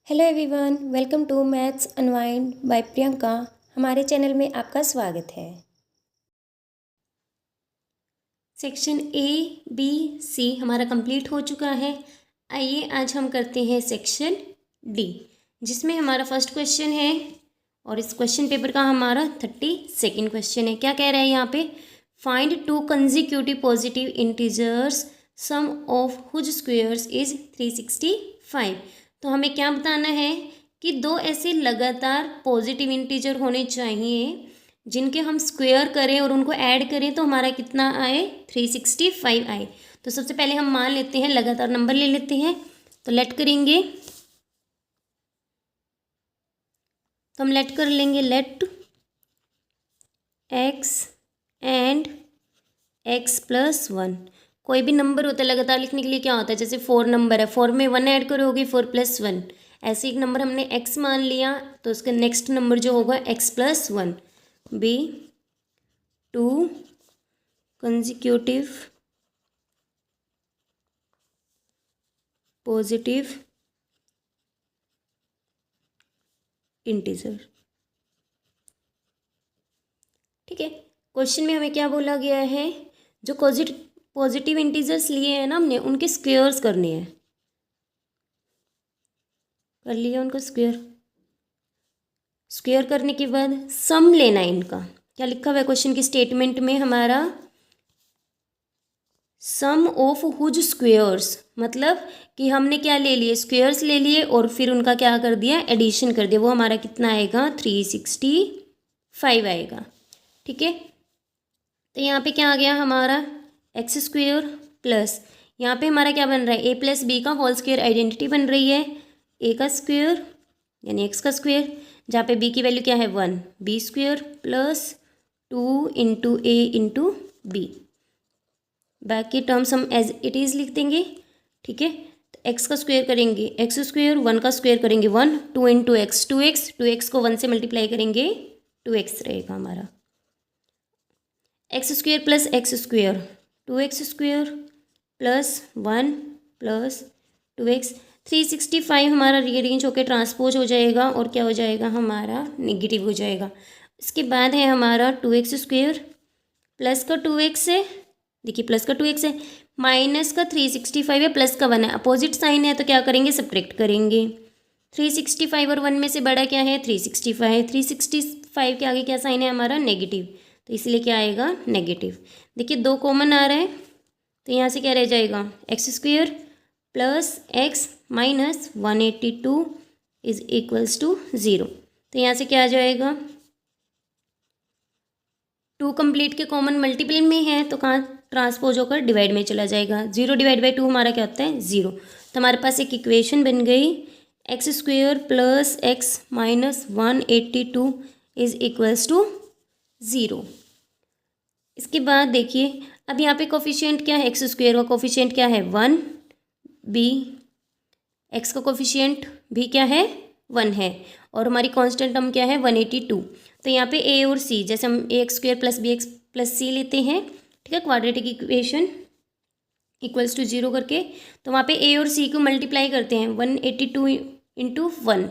Hello everyone, welcome to maths unwind by Priyanka. हमारे channel में आपका स्वागत है। सेक्शन ए बी सी हमारा कंप्लीट हो चुका है। आइए आज हम करते हैं सेक्शन डी, जिसमें हमारा फर्स्ट क्वेश्चन है और इस क्वेश्चन पेपर का हमारा 32nd क्वेश्चन है। क्या कह रहा है यहाँ पे? Find two consecutive positive integers sum of whose squares is 365। तो हमें क्या बताना है कि दो ऐसे लगातार पॉजिटिव इंटीजर होने चाहिए जिनके हम स्क्वायर करें और उनको ऐड करें तो हमारा कितना आए? 365 आए। तो सबसे पहले हम मान लेते हैं, लगातार नंबर ले लेते हैं। तो लेट करेंगे, तो हम लेट कर लेंगे, let x and x plus one. कोई भी नंबर होता है लगातार लिखने के लिए क्या होता है? जैसे 4 नंबर है, 4 में 1 ऐड करोगे 4 + 1। ऐसे एक नंबर हमने x मान लिया तो उसका नेक्स्ट नंबर जो होगा x + 1। Be two consecutive positive integer. ठीक है, क्वेश्चन में हमें क्या बोला गया है? जो पॉजिटिव इंटीजर्स लिए हैं ना हमने, उनके स्क्वेयर्स करने हैं। कर लिया उनको स्क्वेयर। स्क्वेयर करने के बाद सम लेना है इनका। क्या लिखा हुआ है क्वेश्चन की स्टेटमेंट में हमारा? सम ऑफ हुज स्क्वेयर्स, मतलब कि हमने क्या ले लिए? स्क्वेयर्स ले लिए और फिर उनका क्या कर दिया? एडिशन कर दिया। वो हमारा कितना आएगा? 365 आएगा। ठीक है, तो यहाँ पे क्या आ गया हमारा? एक्स स्क्वेयर प्लस, यहाँ पे हमारा क्या बन रहा है? ए प्लस बी का होल स्क्वेयर आइडेंटिटी बन रही है। ए का स्क्वेयर यानी एक्स का स्क्वेयर, जहाँ पे बी की वैल्यू क्या है? 1, B square plus 2 into A into B. बाकी टर्म्स हम एज इट इज़ लिख देंगे। ठीक है, तो एक्स का स्क्वेयर करेंगे एक्स स्क्वेयर, 1 का स्क्वेयर करेंगे 1, 2 इंटू एक्स 2x को 1 से मल्टीप्लाई करेंगे 2x रहेगा हमारा। X square plus x square 2x square plus 1 plus 2x। 365 हमारा रीअरेंज होकर ट्रांसपोज हो जाएगा और क्या हो जाएगा? हमारा नेगेटिव हो जाएगा। इसके बाद है हमारा 2x स्क्वेयर प्लस का 2x है, देखिए प्लस का 2x है, माइनस का 365 है, प्लस का 1 है। अपोजिट साइन है तो क्या करेंगे? सब्ट्रैक्ट करेंगे। 365 और 1 में से बड़ा क्या है? 365। 365 के आगे क्या साइन है हमारा? नेगेटिव, तो इसलिए क्या आएगा? नेगेटिव। देखिए 2 कॉमन आ रहा है तो यहाँ से क्या रह जाएगा? X square plus x minus 182 is equals to 0। तो यहाँ से क्या आ जाएगा? 2 कंप्लीट के कॉमन मल्टीपल में है तो कहाँ ट्रांसपोज होकर डिवाइड में चला जाएगा। 0 डिवाइड बाई 2 हमारा क्या होता है? 0। तो हमारे पास एक इक्वेशन बन गई, x square plus x minus 182 is equals to 0। इसके बाद देखिए अब यहाँ पे कोफिशिएंट क्या है? एक्स स्क्वेयर का कोफिशिएंट क्या है? 1, बी एक्स का कोफिशिएंट भी क्या है? 1 है, और हमारी कांस्टेंट टर्म क्या है? 182। तो यहाँ पे ए और सी, जैसे हम a x square plus b x plus c लेते हैं, ठीक है, क्वाड्रेटिक इक्वेशन इक्वल्स टू 0 करके, तो वहाँ पे ए और सी को मल्टीप्लाई करते हैं 182 इंटू 1,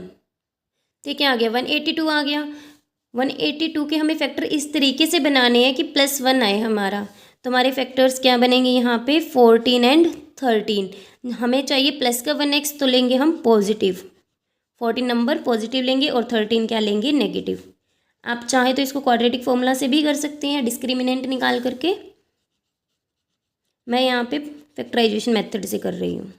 तो क्या आ गया? 182 आ गया। 182 के हमें फैक्टर इस तरीके से बनाने हैं कि +1 आए हमारा। तो हमारे फैक्टर्स क्या बनेंगे यहाँ पे? 14 एंड 13। हमें चाहिए प्लस का 1x तो लेंगे हम पॉजिटिव, 14 नंबर पॉजिटिव लेंगे और 13 क्या लेंगे? नेगेटिव। आप चाहे तो इसको क्वाड्रेटिक फॉर्मूला से भी कर सकते हैं, डिस्क्रिमिनेंट निकाल करके। मैं यहाँ पे फैक्टराइजेशन मेथड से कर रही हूँ।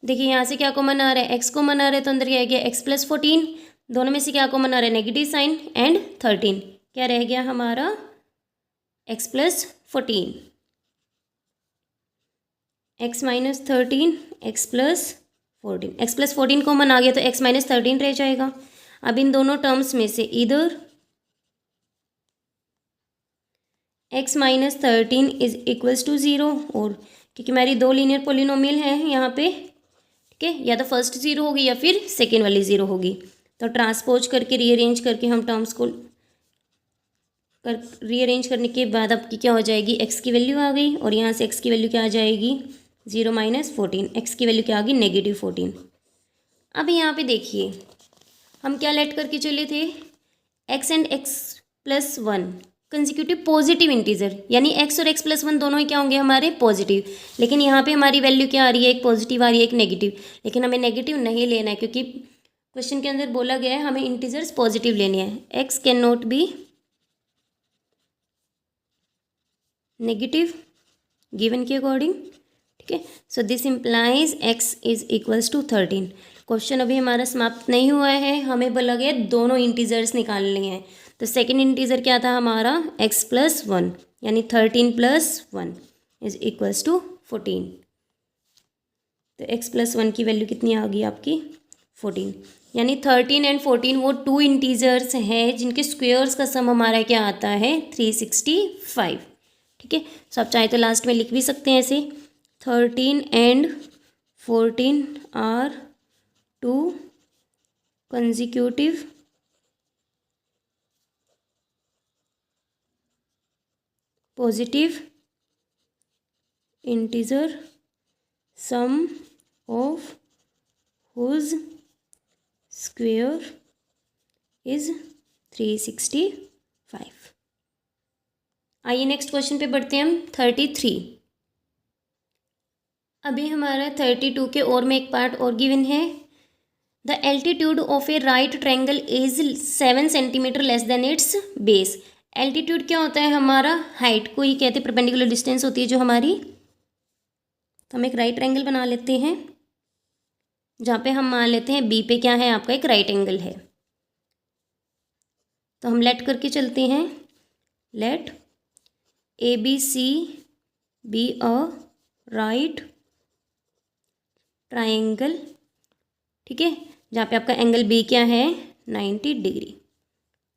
देखिए यहाँ से क्या कॉमन आ रहा है? x कॉमन आ रहा है तो अंदर क्या आ गया? x + 14। दोनों में से क्या कॉमन आ रहा है? Negative sign and 13। क्या रह गया हमारा? x + 14, x - 13, x + 14। x + 14 common आ गया तो x - 13 रह जाएगा। अब इन दोनों टर्म्स में से इधर x - 13 इज इक्वल्स टू 0, और क्योंकि हमारी 2 लीनियर पोलिनोमियल हैं यहाँ पे, ठीक है, या तो फर्स्ट 0 होगी या फिर सेकेंड वाली 0 होगी। तो ट्रांसपोज करके रीअरेंज करके हम टर्म्स को रीअरेंज करने के बाद आपकी क्या हो जाएगी? x की वैल्यू आ गई और यहाँ से x की वैल्यू क्या आ जाएगी? 0 माइनस 14, एक्स की वैल्यू क्या आ गई -14। अब यहाँ पे देखिए हम क्या लेट करके चले थे, x and x plus one consecutive positive integer, यानी एक्स और एक्स प्लस वन दोनों ही क्या होंगे हमारे पॉजिटिव। लेकिन यहाँ पे हमारी वैल्यू क्या आ रही है, एक पॉजिटिव आ रही है एक नेगेटिव, लेकिन हमें नेगेटिव नहीं लेना है क्योंकि क्वेश्चन के अंदर बोला गया है हमें इंटीजर्स पॉजिटिव लेने हैं। X can not be negative given के अकॉर्डिंग, ठीक है। So this implies x is equals to 13। Question अभी हमारा समाप्त नहीं हुआ है, हमें बोला गया दोनों इंटीजर्स निकालने हैं। तो सेकंड इंटीजर क्या था हमारा x प्लस वन, यानी 13 plus one is equals to 14। तो x प्लस वन की वैल्यू कितनी आ गई आपकी 14, यानी 13 एंड 14 वो टू इंटीजर्स हैं जिनके स्क्वेयर्स का सम हमारा क्या आता है 365, ठीक है। सो आप चाहे तो लास्ट में लिख भी सकते हैं ऐसे, 13 and 14 are two consecutive positive integer sum of whose square is 365। आइए नेक्स्ट क्वेश्चन पे बढ़ते हैं हम 33। अभी हमारा 32 के और में एक पार्ट और गिवन है, the altitude of A right triangle is 7 centimetre less than it's base. Altitude क्या होता है हमारा, हाइट को ही कहते हैं, परपेंडिकुलर डिस्टेंस होती है जो हमारी। तो हम एक राइट एंगल बना लेते हैं जहाँ पे हम मान लेते हैं बी पे क्या है आपका एक राइट एंगल है। तो हम लेट करके चलते हैं, let A B C be a right triangle, ठीक है, जहाँ पे आपका एंगल बी क्या है 90 डिग्री,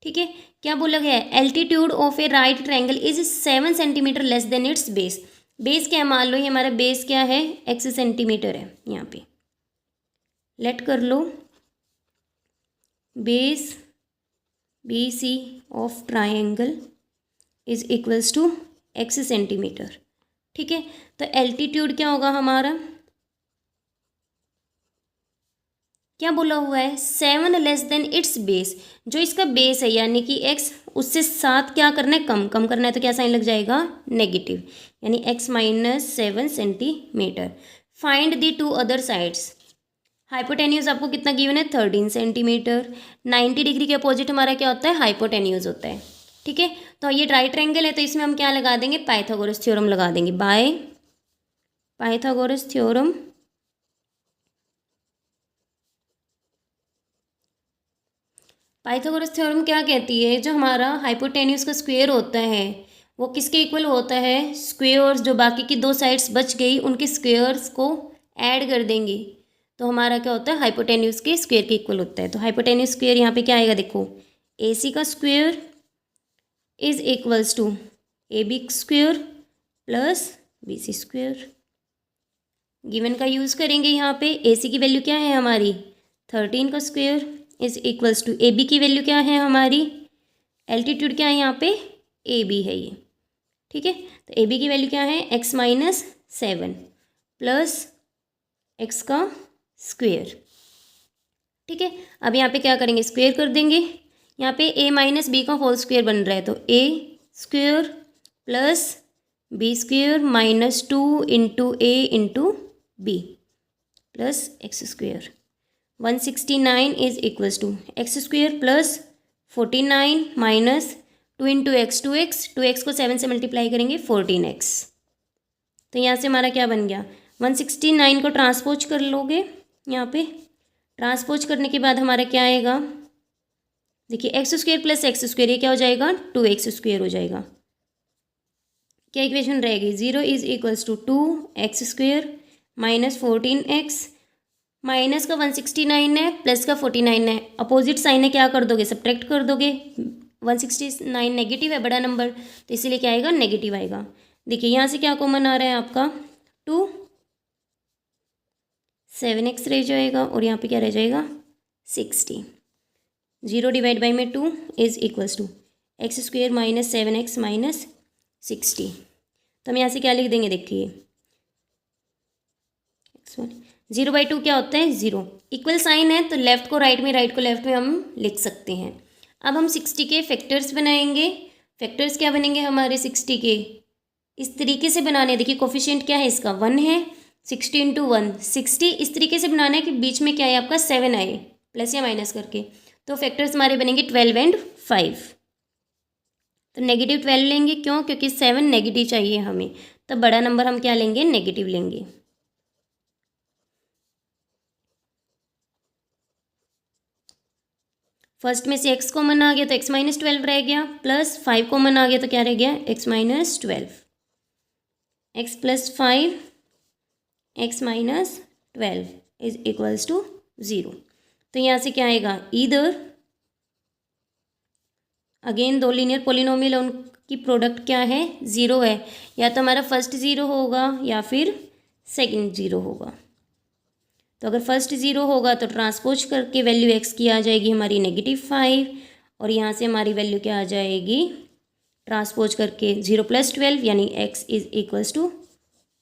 ठीक है। क्या बोला गया है, altitude of A right triangle is 7 centimetre less than it's base. Base क्या है, मान लो ये हमारा बेस क्या है x सेंटीमीटर है, यहाँ पे लेट कर लो base B C of triangle is equals to x centimetre, ठीक है। तो एल्टीट्यूड क्या होगा हमारा, क्या बोला हुआ है 7 लेस देन इट्स बेस, जो इसका बेस है यानी कि x उससे 7 क्या करना है कम करना है, तो क्या साइन लग जाएगा नेगेटिव, यानी x minus 7 centimetre. Find the two other sides, hypotenuse आपको कितना गिवन है 13 सेंटीमीटर। 90 डिग्री के अपोजिट हमारा क्या होता है हाइपोटेन्यूज होता है, ठीक है। तो ये राइट ट्रायंगल है तो इसमें हम क्या लगा देंगे पाइथागोरस थ्योरम लगा देंगे, by Pythagoras theorem. Pythagoras theorem क्या कहती है, जो हमारा हाइपोटेन्यूज का स्क्वायर होता है वो किसके इक्वल होता है, स्क्वेयर्स जो बाकी की दो साइड्स बच गई उनके स्क्वेयर्स को ऐड कर देंगे तो हमारा क्या होता है हाइपोटेन्यूज के स्क्वायर के इक्वल होता है। तो हाइपोटेन्यूज स्क्वायर यहाँ पे क्या आएगा, देखो ए सी का square is equals to A B square plus B C square. Given का यूज़ करेंगे यहाँ पे, ए सी की वैल्यू क्या है हमारी 13 का square is equals to A B की वैल्यू क्या है हमारी, एल्टीट्यूड क्या है यहाँ पे ए बी है ये, ठीक है। तो ए बी की वैल्यू क्या है x माइनस 7 प्लस एक्स का स्क्वेयर, ठीक है। अब यहाँ पे क्या करेंगे स्क्वेयर कर देंगे, यहाँ पे a माइनस बी का होल स्क्वेयर बन रहा है तो a square plus B square minus 2 into A into B plus x square. 169 is equals to x square plus 49 minus 2 into x 2x को 7 से मल्टीप्लाई करेंगे 14x। तो यहाँ से हमारा क्या बन गया 169 को ट्रांसपोज कर लोगे, यहाँ पे ट्रांसपोज करने के बाद हमारा क्या आएगा, देखिए x square plus x square ये क्या हो जाएगा 2x स्क्वेयर हो जाएगा। क्या इक्वेशन रहेगी 0 is equals to 2x square minus 14x, minus का 169 है प्लस का 49 है, अपोजिट साइन है क्या कर दोगे सब्ट्रैक्ट कर दोगे, 169 नेगेटिव है बड़ा नंबर तो इसीलिए क्या आएगा नेगेटिव आएगा। देखिए यहाँ से क्या कॉमन आ रहा है आपका 2, 7x रह जाएगा और यहाँ पे क्या रह जाएगा 60। 0 डिवाइड बाई में 2 is equals to x square minus 7x minus 60। तो हम यहाँ से क्या लिख देंगे देखिए 0/2 क्या होता है? 0। इक्वल साइन है तो लेफ़्ट को राइट में, राइट को लेफ़्ट में हम लिख सकते हैं। अब हम 60 के फैक्टर्स बनाएंगे। फैक्टर्स क्या बनेंगे हमारे 60 के? इस तरीके से बनाने हैं। देखिए कोफिशिएंट क्या है इसका? 1 है। 60 × 1 60 इस तरीके से बनाना है कि बीच में क्या है आपका 7 आए, प्लस या माइनस करके। तो फैक्टर्स हमारे बनेंगे 12 और 5। तो -12 लेंगे, क्यों? क्योंकि 7 नेगेटिव चाहिए हमें, तो बड़ा नंबर हम क्या लेंगे? नेगेटिव लेंगे। फर्स्ट में से x कॉमन आ गया तो x - 12 रह गया, प्लस 5 कॉमन आ गया तो क्या रह गया? x - 12। x + 5 x - 12 is equals to 0। तो यहाँ से क्या आएगा? ईदर, अगेन दो लीनियर पॉलिनोमियल उनकी प्रोडक्ट क्या है? 0 है। या तो हमारा फर्स्ट 0 होगा या फिर सेकंड 0 होगा। तो अगर फर्स्ट 0 होगा तो ट्रांसपोज करके वैल्यू x की आ जाएगी हमारी -5, और यहाँ से हमारी वैल्यू क्या आ जाएगी? ट्रांसपोज करके 0 + 12 यानी x इज इक्वल्स टू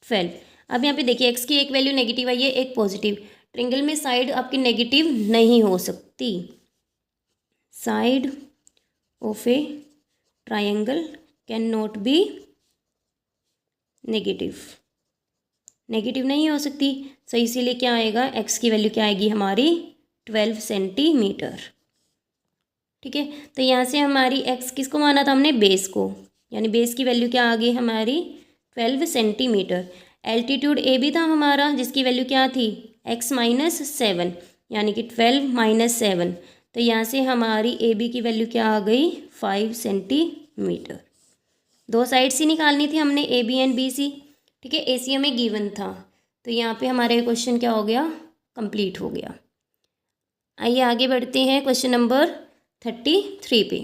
12। अब यहाँ पे देखिए x की एक वैल्यू नेगेटिव आई है, एक पॉजिटिव। ट्रायंगल में साइड आपकी नेगेटिव नहीं हो सकती। Side of a triangle can not be negative, negative नहीं हो सकती। सो इसीलिए क्या आएगा? x की वैल्यू क्या आएगी हमारी? 12 सेंटीमीटर। ठीक है, तो यहाँ से हमारी x किसको माना था हमने? बेस को, यानी बेस की वैल्यू क्या आ गई हमारी? 12 सेंटीमीटर। एल्टीट्यूड ए भी था हमारा, जिसकी वैल्यू क्या थी? x - 7, यानी कि 12 - 7। तो यहाँ से हमारी ए बी की वैल्यू क्या आ गई? 5 सेंटीमीटर। दो साइड्स ही निकालनी थी हमने, A B and B C. ठीक है, ए सी हमें गिवन था, तो यहाँ पे हमारा क्वेश्चन क्या हो गया? कंप्लीट हो गया। आइए आगे बढ़ते हैं क्वेश्चन नंबर 33 पे।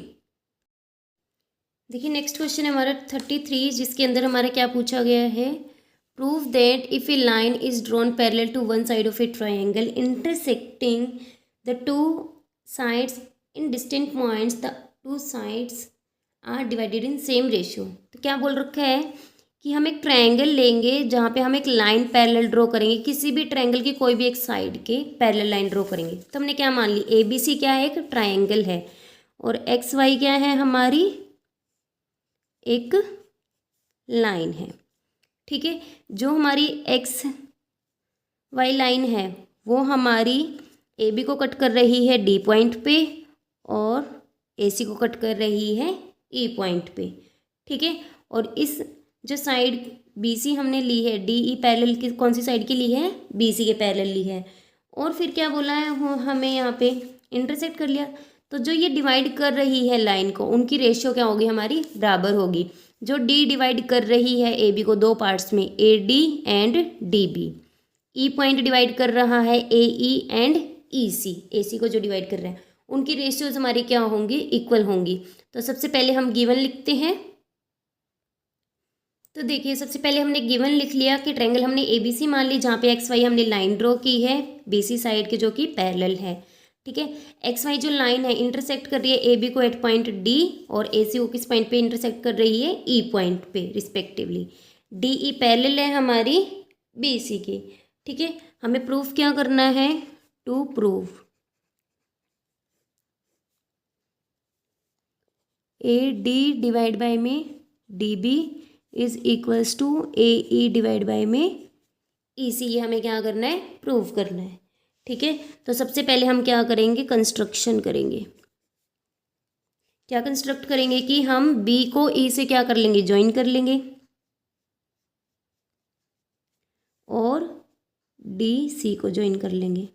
देखिए नेक्स्ट क्वेश्चन है हमारा 33, जिसके अंदर हमारा क्या पूछा गया है? Prove that if a line is drawn parallel to one side of a triangle intersecting the two sides in distant points, the two sides are divided in same ratio. तो क्या बोल रखा है कि हम एक ट्रायंगल लेंगे जहाँ पे हम एक लाइन पैरेलल ड्रॉ करेंगे, किसी भी ट्रायंगल की कोई भी एक साइड के पैरेलल लाइन ड्रॉ करेंगे। तो हमने क्या मान ली? ए बी सी क्या है? एक ट्रायंगल है, और एक्स वाई क्या है? हमारी एक लाइन है। ठीक है, जो हमारी एक्स वाई लाइन है वो हमारी ए बी को कट कर रही है डी पॉइंट पे, और ए सी को कट कर रही है ई पॉइंट पे। ठीक है, और इस जो साइड बी सी हमने ली है, डी ई पैरेलल की कौन सी साइड की ली है? बी सी के पैरेलल ली है। और फिर क्या बोला है हमें? यहाँ पे इंटरसेक्ट कर लिया। तो जो ये डिवाइड कर रही है लाइन को, उनकी रेशियो क्या होगी हमारी? बराबर होगी। जो डी डिवाइड कर रही है ए बी को दो पार्ट्स में, A D and D B. E point divide कर रहा है ए ई एंड ई सी, ए सी को जो डिवाइड कर रहे हैं, उनकी रेशियोज हमारी क्या होंगी? इक्वल होंगी। तो सबसे पहले हम गिवन लिखते हैं। तो देखिए सबसे पहले हमने गिवन लिख लिया कि ट्रायंगल हमने ए बी सी मान ली, जहाँ पे एक्स वाई हमने लाइन ड्रॉ की है बी सी साइड के, जो कि पैरेलल है। ठीक है, एक्स वाई जो लाइन है इंटरसेक्ट कर रही है ए बी को एट पॉइंट डी, और ए सी को किस पॉइंट पे इंटरसेक्ट कर रही है? ई पॉइंट पे रिस्पेक्टिवली। डी ई पैरेलल है हमारी बी सी की। ठीक है, हमें प्रूफ क्या करना है? To prove A D divide by में D B is equals to A E divide by में ई सी। ये हमें क्या करना है? प्रूव करना है। ठीक है, तो सबसे पहले हम क्या करेंगे? कंस्ट्रक्शन करेंगे। क्या कंस्ट्रक्ट करेंगे कि हम बी को ई से क्या कर लेंगे? ज्वाइन कर लेंगे, और डी सी को ज्वाइन कर लेंगे।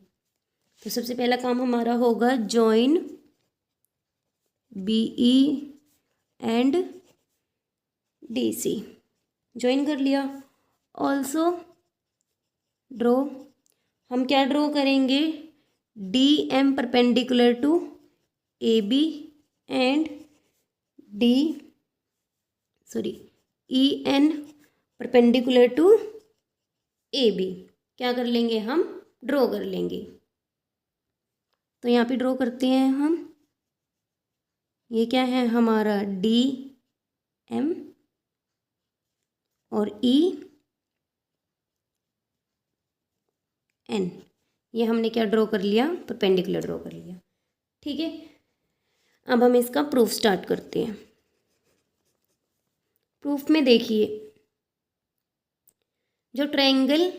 तो सबसे पहला काम हमारा होगा join B E and D C. Join कर लिया। ऑल्सो ड्रॉ, हम क्या ड्रॉ करेंगे? D M perpendicular to A B and D E N perpendicular to A B. क्या कर लेंगे? हम ड्रॉ कर लेंगे। तो यहाँ पे ड्रॉ करते हैं हम। ये क्या है हमारा? डी एम और ई एन। ये हमने क्या ड्रॉ कर लिया, परपेंडिकुलर ड्रॉ कर लिया। ठीक है, अब हम इसका प्रूफ स्टार्ट करते हैं। प्रूफ में देखिए, जो ट्रायंगल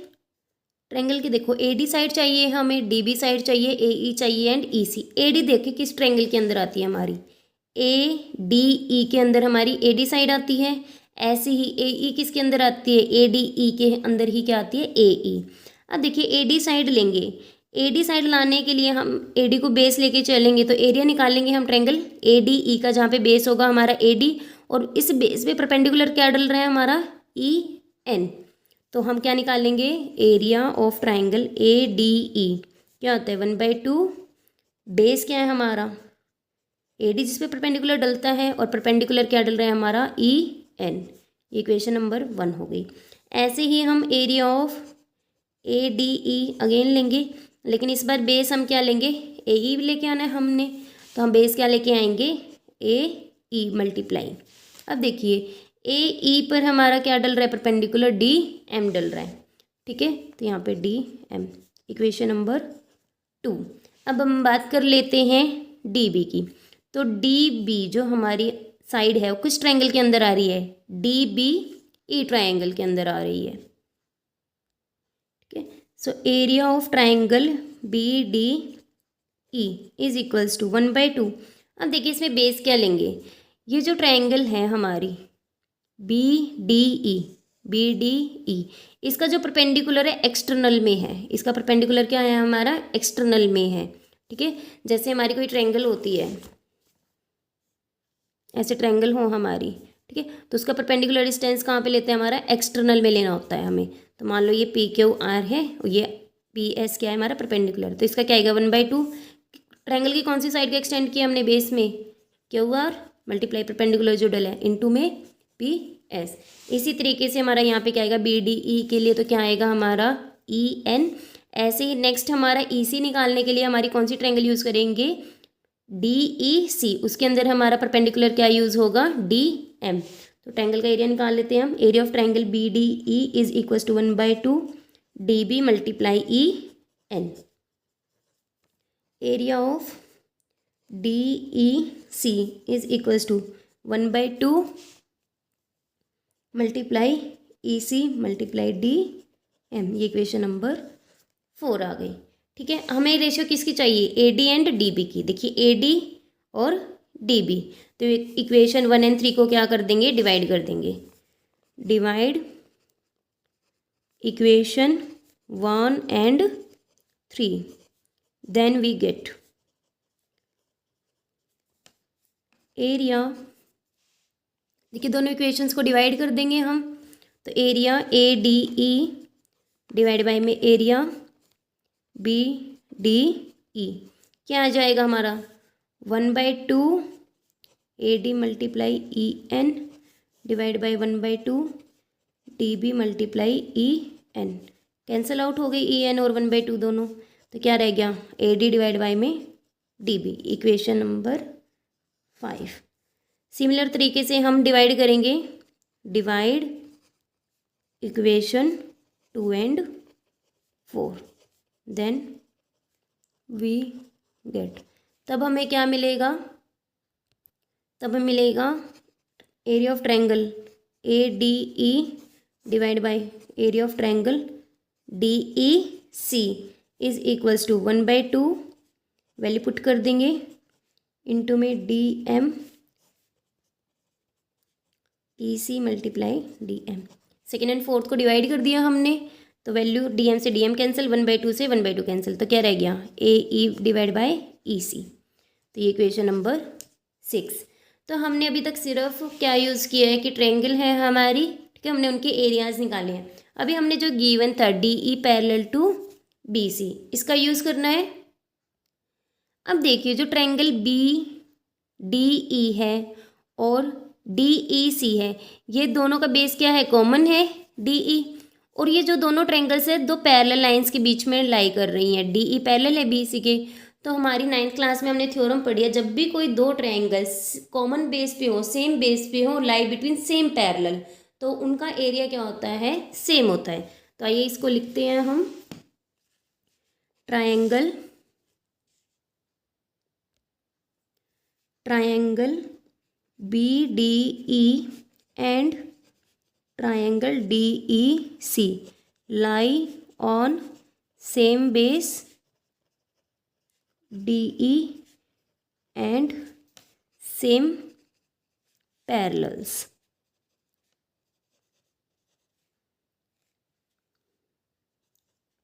की देखो AD साइड चाहिए हमें, DB साइड चाहिए, AE चाहिए एंड EC। AD देखिए किस ट्रायंगल के अंदर आती है हमारी, ADE के अंदर हमारी AD साइड आती है। ऐसे ही AE किसके अंदर आती है, ADE के अंदर ही क्या आती है, AE। अब देखिए AD साइड लेंगे, AD साइड लाने के लिए हम AD को बेस लेके चलेंगे तो एरिया निकालेंगे हम ट्रायंगल ADE का, जहाँ पे बेस होगा हमारा AD और इस बेस पे परपेंडिकुलर क्या डल रहा है हमारा, EN। तो हम क्या निकालेंगे, एरिया ऑफ ट्राइंगल ADE क्या होता है 1/2, बेस क्या है हमारा AD जिस पे परपेंडिकुलर डलता है और परपेंडिकुलर क्या डल रहा है हमारा EN। ये इक्वेशन नंबर 1 हो गई। ऐसे ही हम एरिया ऑफ ADE अगेन लेंगे, लेकिन इस बार बेस हम क्या लेंगे, AE लेके आना है हमने, तो हम बेस क्या लेके आएंगे, AE मल्टीप्लाई। अब देखिए AE पर हमारा क्या डल रहा है, परपेंडिकुलर DM डल रहा है। ठीक है, तो यहाँ पे DM, इक्वेशन नंबर 2। अब हम बात कर लेते हैं DB की। तो DB जो हमारी साइड है वो किस ट्रायंगल के अंदर आ रही है, DBE ट्रायंगल के अंदर आ रही है। ठीक है, so area of triangle BDE is equals to 1/2। अब देखिए इसमें बेस क्या लेंगे, ये जो ट्रायंगल है हमारी BDE, इसका जो परपेंडिकुलर है एक्सटर्नल में है, इसका परपेंडिकुलर क्या है हमारा, एक्सटर्नल में है। ठीक है, जैसे हमारी कोई ट्रायंगल होती है, ऐसे ट्रायंगल हो हमारी, ठीक है, तो उसका परपेंडिकुलर डिस्टेंस कहाँ पे लेते हैं, हमारा एक्सटर्नल में लेना होता है हमें। तो मान लो ये PQR है और ये PS क्या है हमारा, परपेंडिकुलर, तो इसका क्या आएगा 1/2। ट्रायंगल की कौन सी साइड का एक्सटेंड किया हमने, बेस में QR मल्टीप्लाई परपेंडिकुलर जो डला है इनटू में PS। इसी तरीके से हमारा यहाँ पे क्या आएगा BDE के लिए, तो क्या आएगा हमारा EN। ऐसे ही नेक्स्ट हमारा EC निकालने के लिए हमारी कौन सी ट्रायंगल यूज़ करेंगे, DEC, उसके अंदर हमारा परपेंडिकुलर क्या यूज़ होगा, DM। तो ट्रायंगल का एरिया निकाल लेते हैं हम। Area of triangle BDE is equal to 1/2 DB multiply EN। Area of DEC is equal to 1/2 multiply EC multiply DM। ये इक्वेशन नंबर 4 आ गई। ठीक है, हमें रेशियो किसकी चाहिए, AD एंड DB की। देखिए AD और DB, तो इक्वेशन 1 और 3 को क्या कर देंगे, डिवाइड कर देंगे। डिवाइड इक्वेशन 1 और 3, देन वी गेट एरिया। देखिए दोनों इक्वेशंस को डिवाइड कर देंगे हम, तो एरिया ADE डिवाइड बाय में एरिया BDE क्या आ जाएगा हमारा 1/2 AD multiply EN divide by 1/2 DB multiply EN। Cancel out हो गई EN और 1/2 दोनों, तो क्या रह गया AD डिवाइड बाय में DB। Equation number 5। सिमिलर तरीके से हम डिवाइड करेंगे, डिवाइड इक्वेशन 2 और 4, देन वी गेट। तब हमें क्या मिलेगा, तब हमें मिलेगा area of triangle ADE divide by area of triangle DEC is equals to 1/2, value put कर देंगे इनटू में DM EC multiply DM। Second and fourth को डिवाइड कर दिया हमने, तो वैल्यू DM से DM कैंसिल, 1/2 से 1/2 कैंसिल, तो क्या रह गया AE डिवाइड बाय EC। तो ये इक्वेशन नंबर 6। तो हमने अभी तक सिर्फ क्या यूज़ किया है कि ट्रायंगल है हमारी, ठीक है, हमने उनके एरियाज़ निकाले हैं। अभी हमने जो गिवन था DE पैरेलल टू BC, इसका यूज़ करना है। अब देखिए जो ट्रायंगल BDE है और DEC है, ये दोनों का बेस क्या है, कॉमन है DE, और ये जो दोनों ट्रायंगल्स है दो पैरेलल लाइंस के बीच में लाई कर रही हैं, DE पैरेलल है BC के। तो हमारी 9th क्लास में हमने थ्योरम पढ़ी है, जब भी कोई दो ट्रायंगल्स कॉमन बेस पे हो, सेम बेस पे हो, लाई बिटवीन सेम पैरेलल, तो उनका एरिया क्या होता है, सेम होता है। तो आइए इसको लिखते हैं हम। Triangle BDE and triangle DEC lie on same base DE and same parallels.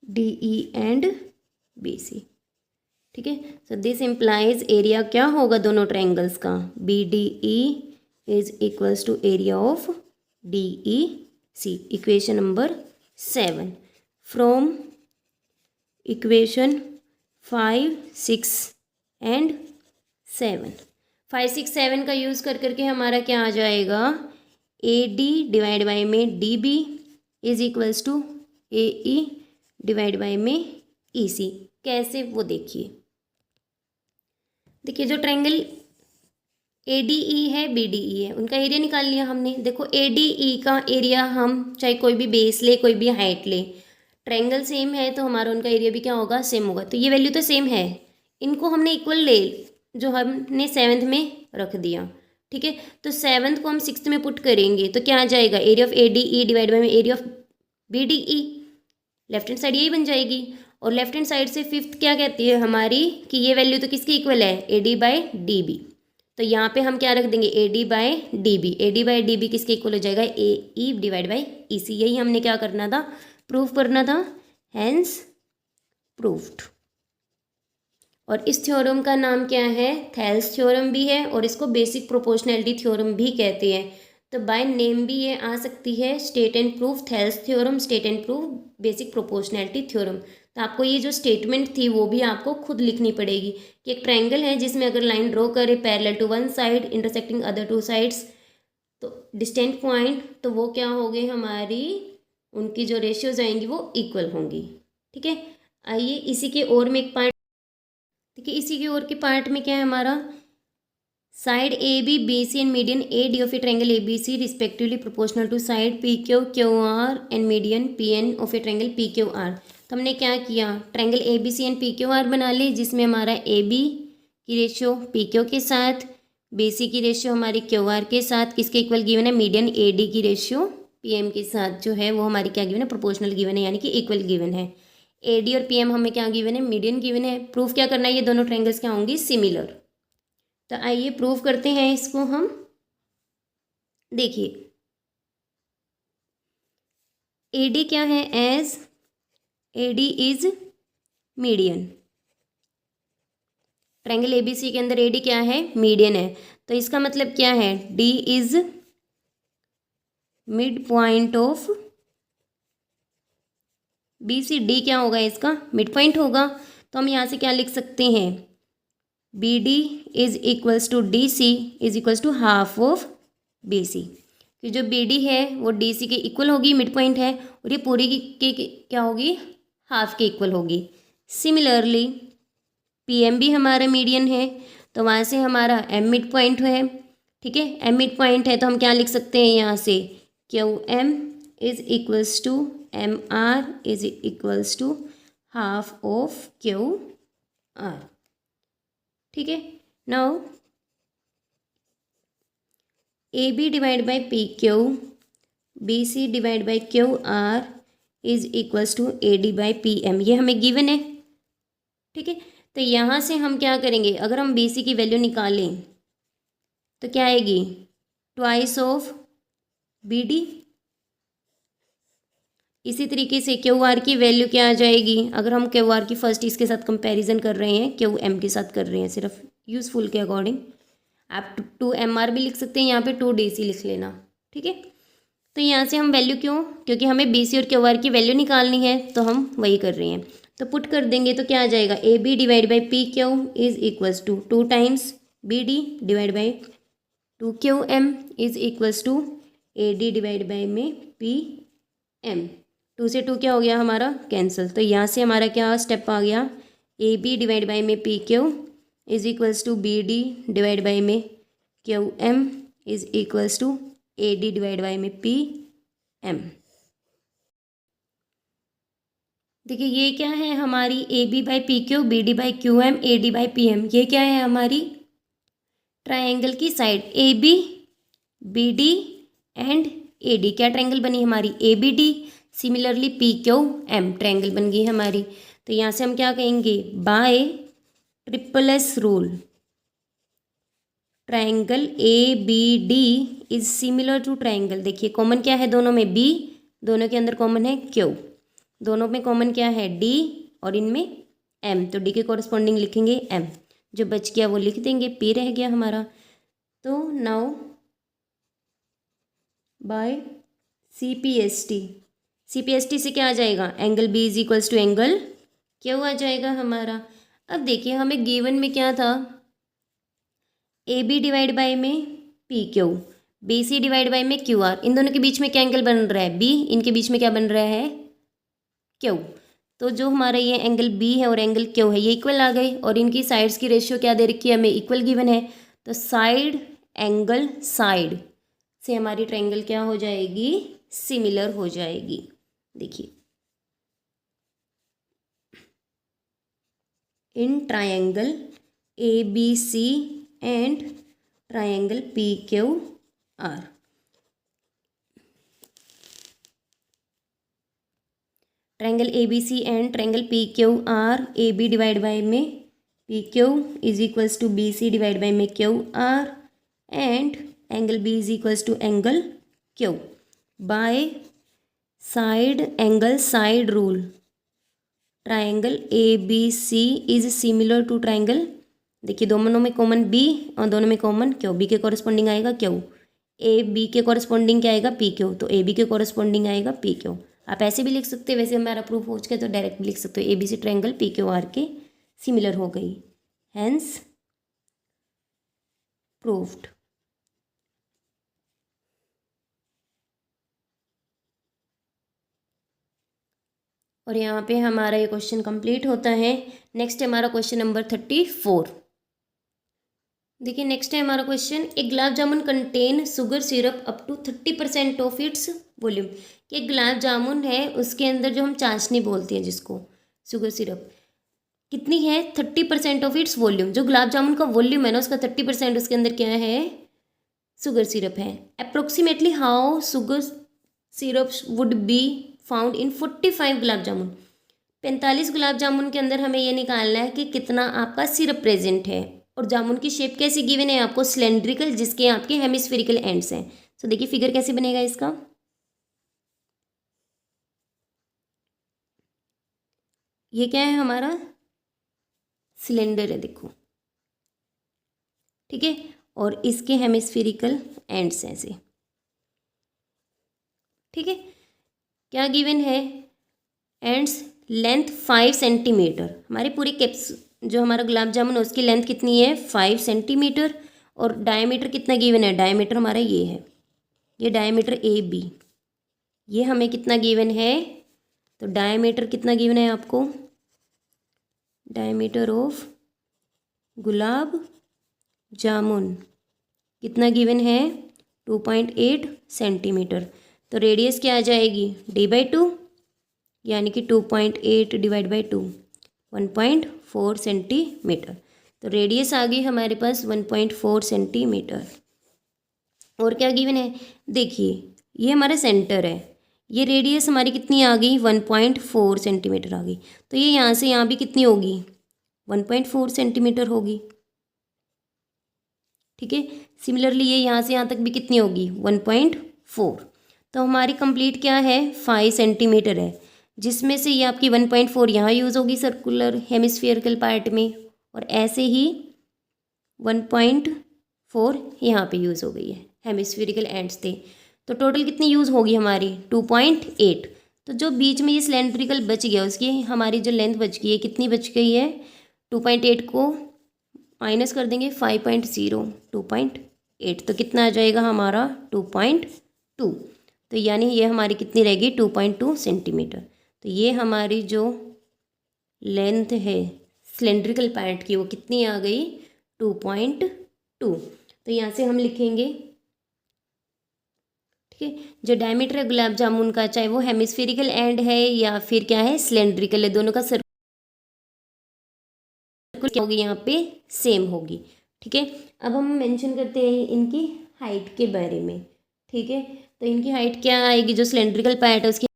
DE and BC, ठीक है। सो दिस इम्प्लाइज एरिया क्या होगा दोनों ट्रायंगल्स का, BDE is equals to area of DEC। Equation number 7 from equation 5, 6 and 7। 5, 6, 7 का use कर करके हमारा क्या आ जाएगा, AD डिवाइड बाई में DB is equals to AE divide by में EC। कैसे वो देखिए, देखिए जो ट्रायंगल ADE है BDE है, उनका एरिया निकाल लिया हमने। देखो ADE का एरिया हम चाहे कोई भी बेस ले कोई भी हाइट ले, ट्रायंगल सेम है तो हमारा उनका एरिया भी क्या होगा, सेम होगा। तो ये वैल्यू तो सेम है, इनको हमने इक्वल ले जो हमने 7th में रख दिया, ठीक है। तो 7th को हम 6th में पुट करेंगे तो क्या आ जाएगा, area of ADE divide by में area of BDE, left hand side यही बन जाएगी। और लेफ्ट हैंड साइड से 5th क्या कहती है हमारी कि ये वैल्यू तो किसके इक्वल है, AD बाई DB। तो यहाँ पे हम क्या रख देंगे, AD by DB। AD by DB किसके इक्वल हो जाएगा, AE डिवाइड बाई EC। यही हमने क्या करना था, प्रूफ करना था, हैंस प्रूफ्ड। और इस थ्योरम का नाम क्या है, थेल्स थ्योरम भी है और इसको बेसिक प्रोपोर्शनैलिटी थ्योरम भी कहते हैं। तो बाय नेम भी ये आ सकती है, state and proof Thales theorem, state and proof basic proportionality theorem. तो आपको ये जो स्टेटमेंट थी वो भी आपको खुद लिखनी पड़ेगी कि एक ट्रायंगल है जिसमें अगर लाइन ड्रॉ करे parallel to one side intersecting other two sides, तो डिस्टेंट पॉइंट, तो वो क्या हो गए हमारी, उनकी जो रेशियोज आएंगी वो इक्वल होंगी, ठीक है। आइए इसी के और में एक पार्ट, देखिए इसी के और के पार्ट में क्या है हमारा, side AB BC and median AD of a triangle ABC respectively proportional to side PQ QR and median PN of a triangle PQR। तो हमने क्या किया, ट्रायंगल ABC एंड PQR बना ली जिसमें हमारा AB की रेशियो PQ के साथ, BC की रेशियो हमारी QR के साथ किसके इक्वल गिवन है, मीडियन AD की रेशियो PM के साथ जो है वो हमारी क्या गिवन है, प्रोपोर्शनल गिवन है, यानी कि इक्वल गिवन है। AD और PM हमें क्या गिवन है, मीडियन गिवन है। प्रूफ क्या करना है, ये दोनों ट्रायंगल्स क्या होंगी, सिमिलर। तो आइए प्रूव करते हैं इसको हम। देखिए AD क्या है, as AD is median, triangle ABC के अंदर AD क्या है, मीडियन है। तो इसका मतलब क्या है, D is mid point of BC। D क्या होगा, इसका मिड पॉइंट होगा। तो हम यहाँ से क्या लिख सकते हैं, BD is equals to DC is equals to half of BC। कि जो BD है वो DC के इक्वल होगी, मिड पॉइंट है, और ये पूरी की क्या होगी, हाफ के इक्वल होगी। सिमिलरली PM भी हमारा मीडियन है, तो वहाँ से हमारा M मिड पॉइंट है, ठीक है। M मिड पॉइंट है तो हम क्या लिख सकते हैं यहाँ से, QM is equals to MR is equals to half of QR, ठीक है। Now AB divide by PQ BC divide by QR is equals to AD by PM, ये हमें गिवन है, ठीक है। तो यहाँ से हम क्या करेंगे, अगर हम BC की वैल्यू निकालें तो क्या आएगी, ट्वाइस ऑफ BD। इसी तरीके से QR की वैल्यू क्या आ जाएगी, अगर हम QR की फर्स्ट इसके साथ कंपैरिजन कर रहे हैं, QM के साथ कर रहे हैं सिर्फ यूज़फुल के अकॉर्डिंग, आप 2MR भी लिख सकते हैं, यहाँ पे 2DC लिख लेना, ठीक है। तो यहाँ से हम वैल्यू क्यों, क्योंकि हमें BC और QR की वैल्यू निकालनी है तो हम वही कर रहे हैं। तो पुट कर देंगे तो क्या आ जाएगा, AB divide by PQ is equals to 2 times BD divide by 2QM is equals to AD divide by में PM। 2 से 2 क्या हो गया हमारा, कैंसिल। तो यहाँ से हमारा क्या स्टेप आ गया, AB डिवाइड बाई में PQ is equals to BD divide by में QM is equals to AD divide by में PM। देखिए ये क्या है हमारी A B by P Q, B D by Q M, A D by P M, ये क्या है हमारी ट्रायंगल की side A B, B D and A D. क्या ट्रायंगल बनी हमारी A B D. Similarly P Q M triangle बन गई हमारी। तो यहाँ से हम क्या कहेंगे, by triple S rule triangle A B D is similar to triangle. देखिए कॉमन क्या है दोनों में, बी, दोनों के अंदर कॉमन है क्यू, दोनों में कॉमन क्या है डी, और इनमें एम। तो डी के कॉरस्पॉन्डिंग लिखेंगे एम, जो बच गया वो लिख देंगे, पी रह गया हमारा। तो now by C P S T, C P S T से क्या आ जाएगा, angle B is equals to angle Q आ जाएगा हमारा। अब देखिए हमें गिवन में क्या था, ए बी डिवाइड बाई में P Q, B C divide by में क्यू आर। इन दोनों के बीच में क्या एंगल बन रहा है, बी, इनके बीच में क्या बन रहा है, क्यू। तो जो हमारा ये एंगल बी है और एंगल क्यू है ये इक्वल आ गए, और इनकी साइड्स की रेशियो क्या दे रखी है हमें, इक्वल गिवन है। तो साइड एंगल साइड से हमारी ट्रायंगल क्या हो जाएगी, सिमिलर हो जाएगी। देखिए इन triangle A B C and triangle P Q R, triangle A B C and triangle P Q R, A B divide by में P Q is equals to B C divide by में Q R, and angle B is equals to angle Q by side angle side rule triangle A B C is similar to triangle. देखिए दोनों में common B और दोनों में common Q, B के corresponding आएगा Q, A B के corresponding क्या आएगा पी क्यू, तो ए बी के कॉरस्पॉन्डिंग आएगा पी क्यू। आप ऐसे भी लिख सकते हैं, वैसे हमारा प्रूफ हो चुका है तो डायरेक्ट भी लिख सकते हो, A B C triangle P Q R के सिमिलर हो गई, हैंस प्रूव्ड। और यहाँ पे हमारा ये क्वेश्चन कंप्लीट होता है। नेक्स्ट है हमारा क्वेश्चन नंबर 34। देखिए नेक्स्ट है हमारा क्वेश्चन, एक gulab jamun contain sugar syrup up to 30% of its volume. कि एक गुलाब जामुन है उसके अंदर जो हम चाशनी बोलते हैं जिसको, शुगर सिरप कितनी है, 30% ऑफ इट्स वॉल्यूम। जो गुलाब जामुन का वॉल्यूम है ना उसका 30% उसके अंदर क्या है, शुगर सिरप है। Approximately how sugar syrup would be found in 45 gulab jamun. 45 gulab jamun के अंदर हमें ये निकालना है कि कितना आपका सिरप प्रेजेंट है। और जामुन की शेप कैसी गिवन है आपको, सिलेंड्रिकल, जिसके आपके हेमिस्फेरिकल एंड्स हैं। तो देखिए फिगर कैसे बनेगा इसका, ये क्या है हमारा सिलेंडर है देखो, ठीक है, और इसके हेमिस्फेरिकल एंड्स हैं ऐसे, ठीक है। क्या गिवन है, एंड्स लेंथ 5 सेंटीमीटर। हमारे पूरे कैप्स जो हमारा गुलाब जामुन है उसकी लेंथ कितनी है 5 सेंटीमीटर, और डायमीटर कितना गिवन है, डायमीटर हमारा ये है, ये डायमीटर ए बी, ये हमें कितना गिवन है, तो डायमीटर कितना गिवन है आपको, डायमीटर ऑफ गुलाब जामुन कितना गिवन है 2.8 सेंटीमीटर। तो रेडियस क्या आ जाएगी d/2, यानी कि 2.8 डिवाइड बाई 2 1.4 सेंटीमीटर। तो रेडियस आ गई हमारे पास 1.4 सेंटीमीटर। और क्या गिवन है, देखिए ये हमारा सेंटर है, ये रेडियस हमारी कितनी आ गई 1.4 सेंटीमीटर आ गई। तो ये यहाँ से यहाँ भी कितनी होगी 1.4 सेंटीमीटर होगी, ठीक है। सिमिलरली ये यहाँ से यहाँ तक भी कितनी होगी 1.4। तो हमारी कंप्लीट क्या है 5 सेंटीमीटर है, जिसमें से ये आपकी 1.4 यहाँ यूज़ होगी सर्कुलर हेमिस्फेरिकल पार्ट में, और ऐसे ही 1.4 यहाँ पे यूज़ हो गई है, हेमिस्फेरिकल एंड्स थे। तो टोटल कितनी यूज़ होगी हमारी 2.8। तो जो बीच में ये सिलेंड्रिकल बच गया उसकी हमारी जो लेंथ बच गई है कितनी बच गई है, 2.8 को माइनस कर देंगे 5.0, 2.8, तो कितना आ जाएगा हमारा 2.2। तो यानी ये हमारी कितनी रहेगी 2.2 सेंटीमीटर। तो ये हमारी जो लेंथ है सिलेंड्रिकल पार्ट की वो कितनी आ गई 2.2। तो यहाँ से हम लिखेंगे, ठीक ठीक है। जो डायमीटर है गुलाब जामुन का, चाहे वो हेमिस्फेरिकल एंड है या फिर क्या है सिलेंड्रिकल है, दोनों का सर्कुल क्या होगी यहाँ पे सेम होगी। ठीक है। अब हम मेंशन करते हैं इनकी हाइट के बारे में। ठीक है। तो इनकी हाइट क्या आएगी, जो सिलेंड्रिकल पार्ट है उसकी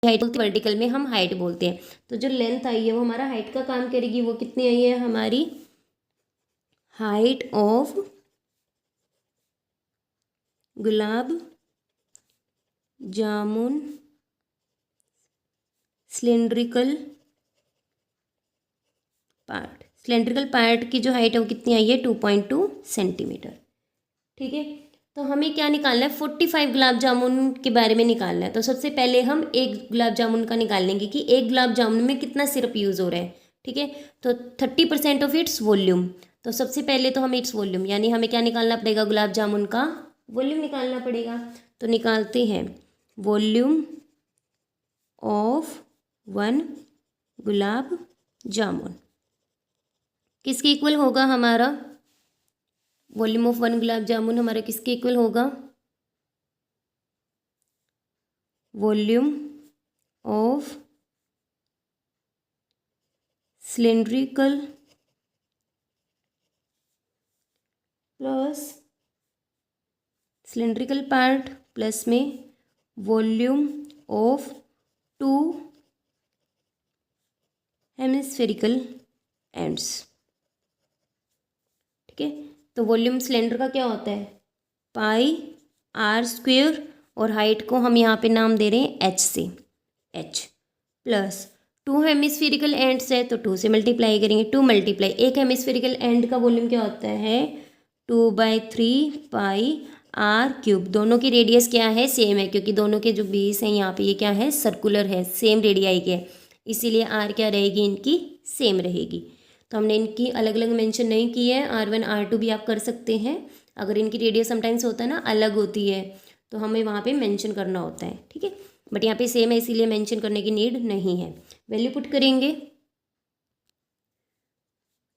हाइट वर्टिकल में हम हाइट बोलते हैं। तो जो लेंथ आई है वो हमारा हाइट का काम करेगी। वो कितनी आई है हमारी, height of gulab jamun cylindrical part. Cylindrical part की जो हाइट है वो कितनी आई है, 2.2 सेंटीमीटर। ठीक है। तो हमें क्या निकालना है, 45 गुलाब जामुन के बारे में निकालना है। तो सबसे पहले हम एक गुलाब जामुन का निकाल लेंगे कि एक गुलाब जामुन में कितना सिरप यूज़ हो रहा है। ठीक है। तो 30% ऑफ इट्स वॉल्यूम। तो सबसे पहले तो हमें इट्स वॉल्यूम यानी हमें क्या निकालना पड़ेगा, गुलाब जामुन का वॉल्यूम निकालना पड़ेगा। तो निकालते हैं वॉल्यूम ऑफ 1 गुलाब जामुन किसके इक्वल होगा हमारा, वॉल्यूम ऑफ 1 गुलाब जामुन हमारा किसके इक्वल होगा, volume of cylindrical plus cylindrical part plus में वॉल्यूम ऑफ 2 हेमिस्फेरिकल एंड्स। ठीक है। तो वॉल्यूम सिलेंडर का क्या होता है, पाई आर स्क्वेयर, और हाइट को हम यहाँ पे नाम दे रहे हैं एच से, एच प्लस 2 हेमिस्फेरिकल एंड्स है तो 2 से मल्टीप्लाई करेंगे, 2 मल्टीप्लाई एक हेमिस्फेरिकल एंड का वॉल्यूम क्या होता है 2/3 पाई आर क्यूब। दोनों की रेडियस क्या है, सेम है, क्योंकि दोनों के जो बेस हैं यहाँ पे ये क्या है सर्कुलर है, सेम रेडियाई के, इसीलिए आर क्या रहेगी इनकी सेम रहेगी। तो हमने इनकी अलग अलग मेंशन नहीं की है, R1 R2 भी आप कर सकते हैं। अगर इनकी रेडियस समटाइम्स होता है ना अलग होती है तो हमें वहाँ पे मेंशन करना होता है। ठीक है। बट यहाँ पे सेम है इसीलिए मेंशन करने की नीड नहीं है। वैल्यू पुट करेंगे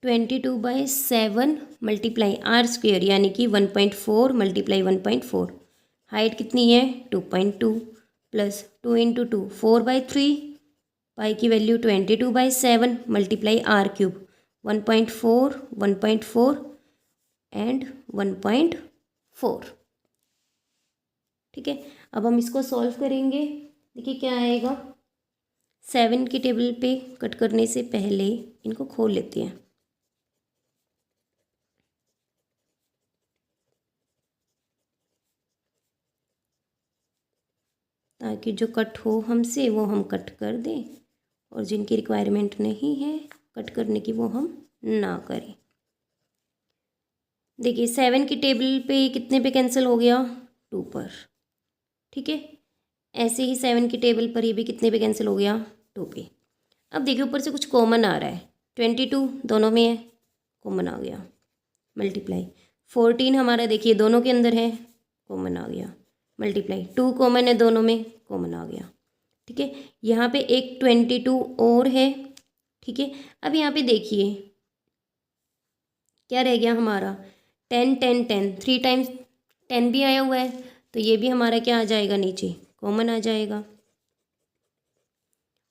22/7 मल्टीप्लाई आर स्क्वेयर यानी कि 1.4 मल्टीप्लाई 1.4, हाइट कितनी है 2.2 प्लस 2 × 2 4/3, पाई की value 22/7 multiply R cube 1.4 1.4 and 1.4। ठीक है। अब हम इसको सॉल्व करेंगे। देखिए क्या आएगा, 7 की टेबल पे कट करने से पहले इनको खोल लेते हैं ताकि जो कट हो हमसे वो हम कट कर दें और जिनकी रिक्वायरमेंट नहीं है कट करने की वो हम ना करें। देखिए 7 की टेबल पे कितने पे कैंसिल हो गया, 2 पर। ठीक है। ऐसे ही 7 की टेबल पर ये भी कितने पे कैंसिल हो गया, 2 पे। अब देखिए ऊपर से कुछ कॉमन आ रहा है, 22 दोनों में है, कॉमन आ गया, मल्टीप्लाई 14 हमारा देखिए दोनों के अंदर है, कॉमन आ गया, मल्टीप्लाई 2 कॉमन है दोनों में, कॉमन आ गया। ठीक है। यहाँ पे एक 22 और है। ठीक है। अब यहाँ पे देखिए क्या रह गया हमारा 10 10 10, 3 टाइम्स 10 भी आया हुआ है तो ये भी हमारा क्या आ जाएगा, नीचे कॉमन आ जाएगा।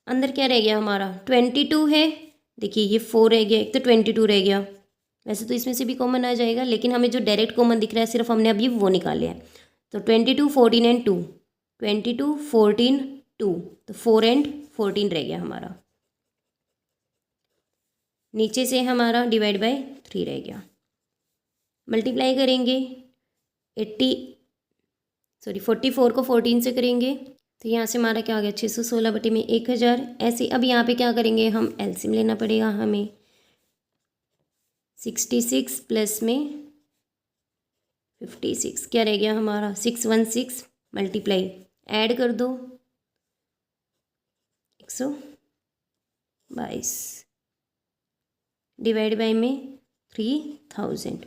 अंदर क्या रह गया हमारा 22 है, देखिए ये 4 रह गया, एक तो 22 रह गया। वैसे तो इसमें से भी कॉमन आ जाएगा लेकिन हमें जो डायरेक्ट कॉमन दिख रहा है सिर्फ हमने अभी वो निकाले हैं। तो 22 14 एंड 2, 22 14 2, तो 4 एंड 14 रह गया हमारा। नीचे से हमारा डिवाइड बाय 3 रह गया, मल्टीप्लाई करेंगे 44 को 14 से करेंगे तो यहाँ से हमारा क्या आ गया 616/1000। ऐसे अब यहाँ पे क्या करेंगे हम, एलसीएम लेना पड़ेगा हमें, 66 प्लस में 56 क्या रह गया हमारा 616, मल्टीप्लाई ऐड कर दो 122 डिवाइड बाय में 3000।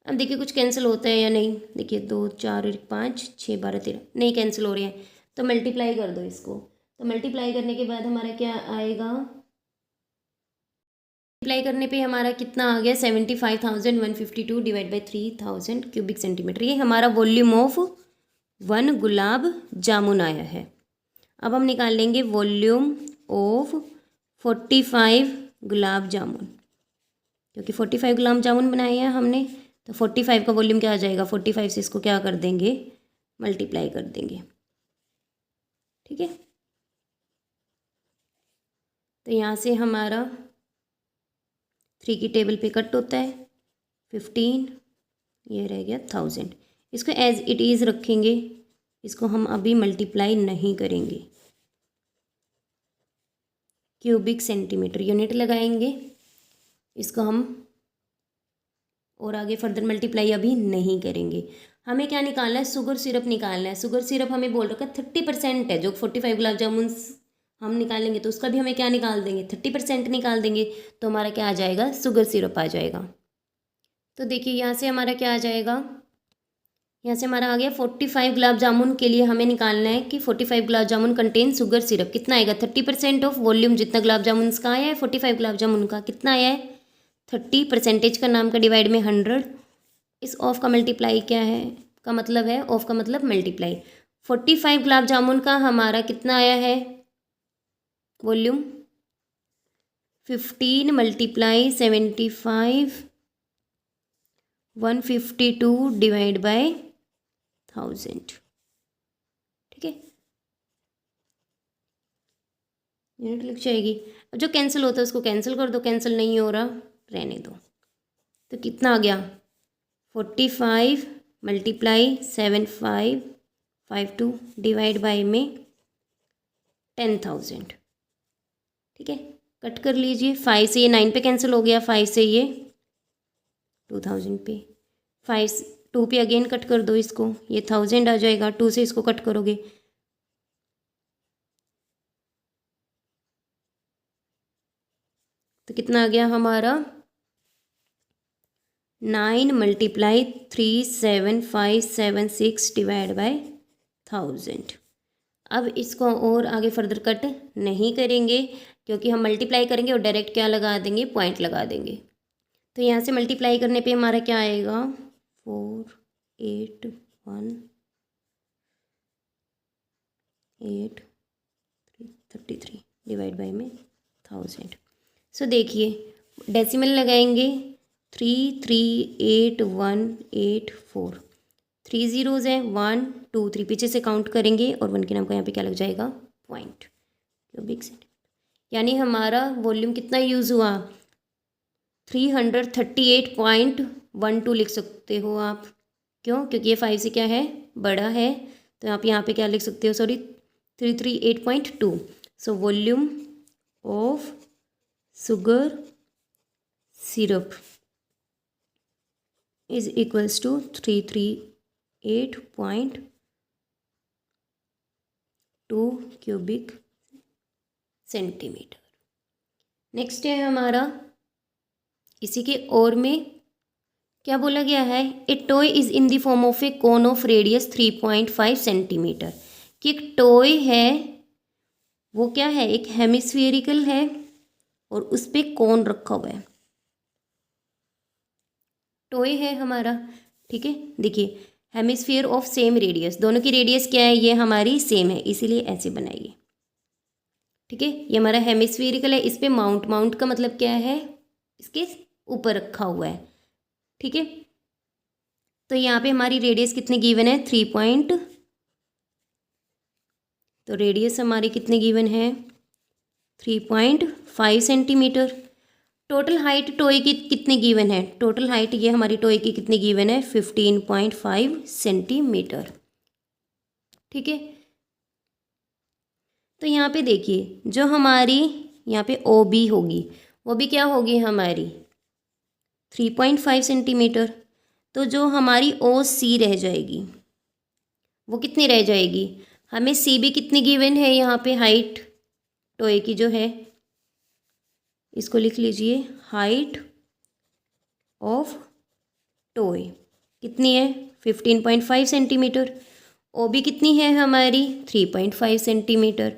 अब देखिए कुछ कैंसिल होता है या नहीं, देखिए 2 4 5 6 12 13 नहीं कैंसिल हो रहे हैं तो मल्टीप्लाई कर दो इसको। तो मल्टीप्लाई करने के बाद हमारा क्या आएगा मल्टीप्लाई करने पे हमारा कितना आ गया 75,152 डिवाइड बाई 3000 क्यूबिक सेंटीमीटर। ये हमारा वॉल्यूम ऑफ 1 गुलाब जामुन आया है। अब हम निकाल लेंगे वॉल्यूम ऑफ 45 गुलाब जामुन, क्योंकि 45 गुलाब जामुन बनाए हैं हमने, तो 45 का वॉल्यूम क्या आ जाएगा, 45 से इसको क्या कर देंगे, मल्टीप्लाई कर देंगे। ठीक है, तो यहाँ से हमारा 3 की टेबल पे कट होता है 15, ये रह गया 1000। इसको एज इट इज़ रखेंगे, इसको हम अभी मल्टीप्लाई नहीं करेंगे। क्यूबिक सेंटीमीटर यूनिट लगाएंगे, इसको हम और आगे फर्दर मल्टीप्लाई अभी नहीं करेंगे। हमें क्या निकालना है, शुगर सिरप निकालना है। शुगर सिरप हमें बोल रखा है 30% है, जो 45 गुलाब जामुन हम निकालेंगे तो उसका भी हमें क्या निकाल देंगे, 30% निकाल देंगे, तो हमारा क्या आ जाएगा, शुगर सिरप आ जाएगा। तो देखिए यहाँ से हमारा क्या आ जाएगा, यहाँ से हमारा आ गया 45 गुलाब जामुन के लिए हमें निकालना है कि 45 गुलाब जामुन कंटेन शुगर सिरप। कितना आएगा, 30% ऑफ वॉल्यूम, जितना गुलाब जामुन का आया है 45 गुलाब जामुन का कितना आया है 30%। का नाम का डिवाइड में 100, इस ऑफ का मल्टीप्लाई क्या है, का मतलब है ऑफ का मतलब मल्टीप्लाई। 45 गुलाब जामुन का हमारा कितना आया है वॉल्यूम, 15 मल्टीप्लाई 75 152 डिवाइड बाय 1000। ठीक है, यूनिट लिख जाएगी। अब जो कैंसिल होता है उसको कैंसिल कर दो, कैंसिल नहीं हो रहा रहने दो। तो कितना आ गया, 45 मल्टीप्लाई 7552 डिवाइड बाय में 10,000। ठीक है, कट कर लीजिए, 5 से ये 9 पे कैंसिल हो गया, 5 से ये 2000 पे, 5 2 पे अगेन कट कर दो इसको, ये 1000 आ जाएगा। 2 से इसको कट करोगे तो कितना आ गया हमारा, 9 मल्टीप्लाई 37576 डिवाइड बाय 1000। अब इसको और आगे फर्दर कट नहीं करेंगे, क्योंकि हम मल्टीप्लाई करेंगे और डायरेक्ट क्या लगा देंगे, पॉइंट लगा देंगे। तो यहाँ से मल्टीप्लाई करने पे हमारा क्या आएगा, 481,833 डिवाइड बाय में 1000। सो देखिए डेसिमल लगाएंगे, 338184, 3 ज़ीरोज़ हैं, 1 2 3 पीछे से काउंट करेंगे और 1 के नाम का यहाँ पे क्या लग जाएगा, पॉइंट, क्यूबिक सेंटीमीटर। यानी हमारा वॉल्यूम कितना यूज़ हुआ, 338.12 लिख सकते हो आप। क्यों, क्योंकि ये 5 से क्या है, बड़ा है, तो आप यहाँ पे क्या लिख सकते हो, sorry 338.2। So volume of sugar syrup is equals to 338.2 cubic centimetre. Next है हमारा, इसी के और में क्या बोला गया है, ए toy is in the form of A cone of radius 3.5 centimetre. कि एक टॉय है, वो क्या है, एक हेमिस्फेरिकल है और उस पर कोन रखा हुआ है, टॉय है हमारा। ठीक है, देखिए हेमिस्फीयर ऑफ सेम रेडियस, दोनों की रेडियस क्या है, ये हमारी सेम है, इसीलिए ऐसे बनाइए। ठीक है, ये हमारा हेमिस्फेरिकल है, इस पे माउंट का मतलब क्या है, इसके ऊपर रखा हुआ है। ठीक है, तो यहाँ पे हमारी रेडियस कितनी गिवन है, 3 तो रेडियस हमारी कितनी गिवन है, 3.5 सेंटीमीटर। टोटल हाइट टॉय की कितनी गिवन है, टोटल हाइट ये हमारी टॉय की कितनी गिवन है, 15.5 सेंटीमीटर। ठीक है, तो यहाँ पे देखिए जो हमारी यहाँ पे ओ बी होगी, वो भी क्या होगी हमारी 3.5 सेंटीमीटर। तो जो हमारी ओ सी रह जाएगी वो कितनी रह जाएगी, हमें सी भी कितनी गिवन है यहाँ पे, हाइट टॉय की जो है, इसको लिख लीजिए, हाइट ऑफ टॉय कितनी है, 15.5 सेंटीमीटर। ओ भी कितनी है हमारी, 3.5 सेंटीमीटर।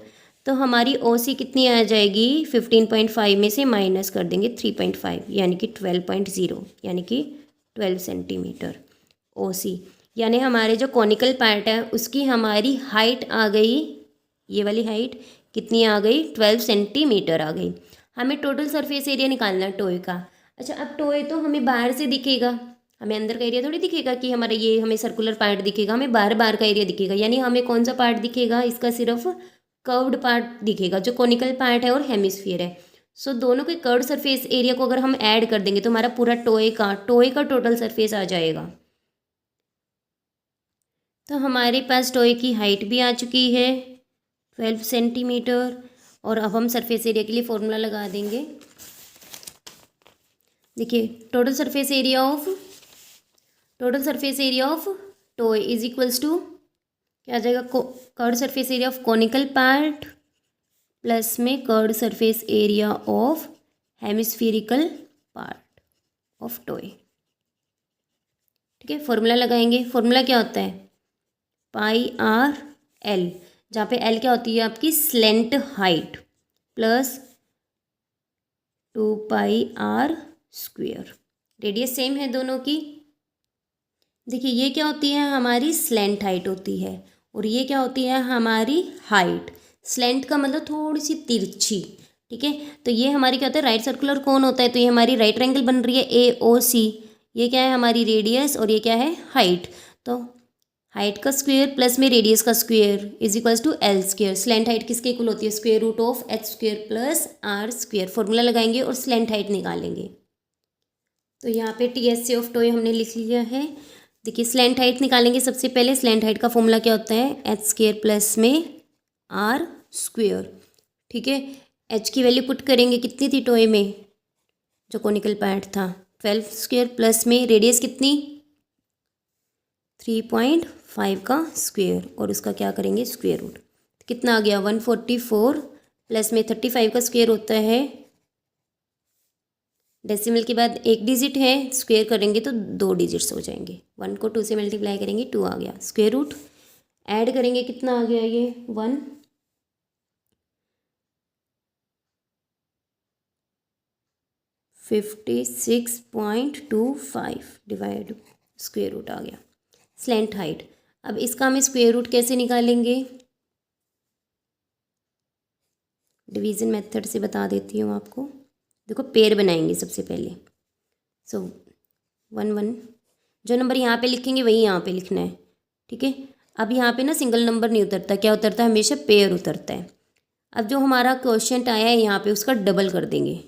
तो हमारी ओ सी कितनी आ जाएगी, 15.5 में से माइनस कर देंगे 3.5 यानी कि 12.0 यानी कि 12 सेंटीमीटर ओ सी। यानी हमारे जो कॉनिकल पार्ट है उसकी हमारी हाइट आ गई, ये वाली हाइट कितनी आ गई, 12 सेंटीमीटर आ गई। हमें टोटल सरफेस एरिया निकालना है टोए का। अच्छा, अब टोए तो हमें बाहर से दिखेगा, हमें अंदर का एरिया थोड़ी दिखेगा कि हमारा ये हमें सर्कुलर पार्ट दिखेगा, हमें बाहर बाहर का एरिया दिखेगा। यानी हमें कौन सा पार्ट दिखेगा, इसका सिर्फ कर्व्ड पार्ट दिखेगा जो कोनिकल पार्ट है और हेमिस्फीयर है। सो दोनों के कर्व्ड सरफेस एरिया को अगर हम ऐड कर देंगे तो हमारा पूरा टोए का टोटल सरफेस आ जाएगा। तो हमारे पास टोए की हाइट भी आ चुकी है 12 सेंटीमीटर। और अब हम सरफेस एरिया के लिए फॉर्मूला लगा देंगे। देखिए, total surface area of toy is equals to क्या आ जाएगा, curved surface area of conical part plus में curved surface area of hemispherical part of toy. ठीक है, फॉर्मूला लगाएंगे। फॉर्मूला क्या होता है, पाई आर एल, जहाँ पे एल क्या होती है आपकी slant height, plus 2 pi R square. Radius same है दोनों की। देखिए, ये क्या होती है, हमारी स्लेंट हाइट होती है और ये क्या होती है, हमारी हाइट। स्लेंट का मतलब थोड़ी सी तिरछी। ठीक है, तो ये हमारी क्या होता है, राइट सर्कुलर कोन होता है, तो ये हमारी राइट ट्रायंगल बन रही है ए ओ सी। ये क्या है, हमारी रेडियस, और ये क्या है, हाइट। तो हाइट का स्क्वेयर प्लस में रेडियस का square is equals to L square. Slant height किसके इक्वल होती है, square root of H square plus R square. Formula लगाएंगे और स्लेंट हाइट निकालेंगे। तो यहाँ पे T S C of toy हमने लिख लिया है। देखिए, स्लेंट हाइट निकालेंगे। सबसे पहले स्लेंट हाइट का फॉर्मूला क्या होता है, एच स्क्वेयर प्लस में आर स्क्वेयर। ठीक है, एच की वैल्यू पुट करेंगे, कितनी थी टोए में, जो कोनिकल पार्ट था 12 स्क्वेयर, प्लस में रेडियस कितनी 3.5 का स्क्वेयर, और उसका क्या करेंगे स्क्वेयर रूट। कितना आ गया 144, प्लस में 35 का स्क्वेयर होता है, डेसिमल के बाद एक डिजिट है, स्क्वेयर करेंगे तो 2 डिजिट्स हो जाएंगे। 1 को 2 से मल्टीप्लाई करेंगे 2 आ गया, स्क्वेयर रूट ऐड करेंगे कितना आ गया, ये 1, 56.25 डिवाइड स्क्वेयर रूट आ गया स्लेंट हाइट। अब इसका हम स्क्वेयर रूट कैसे निकालेंगे, डिवीज़न मेथड से बता देती हूँ आपको। देखो, पेयर बनाएंगे सबसे पहले। सो 1 1, जो नंबर यहाँ पे लिखेंगे वही यहाँ पे लिखना है। ठीक है, अब यहाँ पे ना सिंगल नंबर नहीं उतरता, क्या उतरता है, हमेशा पेयर उतरता है। अब जो हमारा क्वेश्चन आया है यहाँ पे उसका डबल कर देंगे।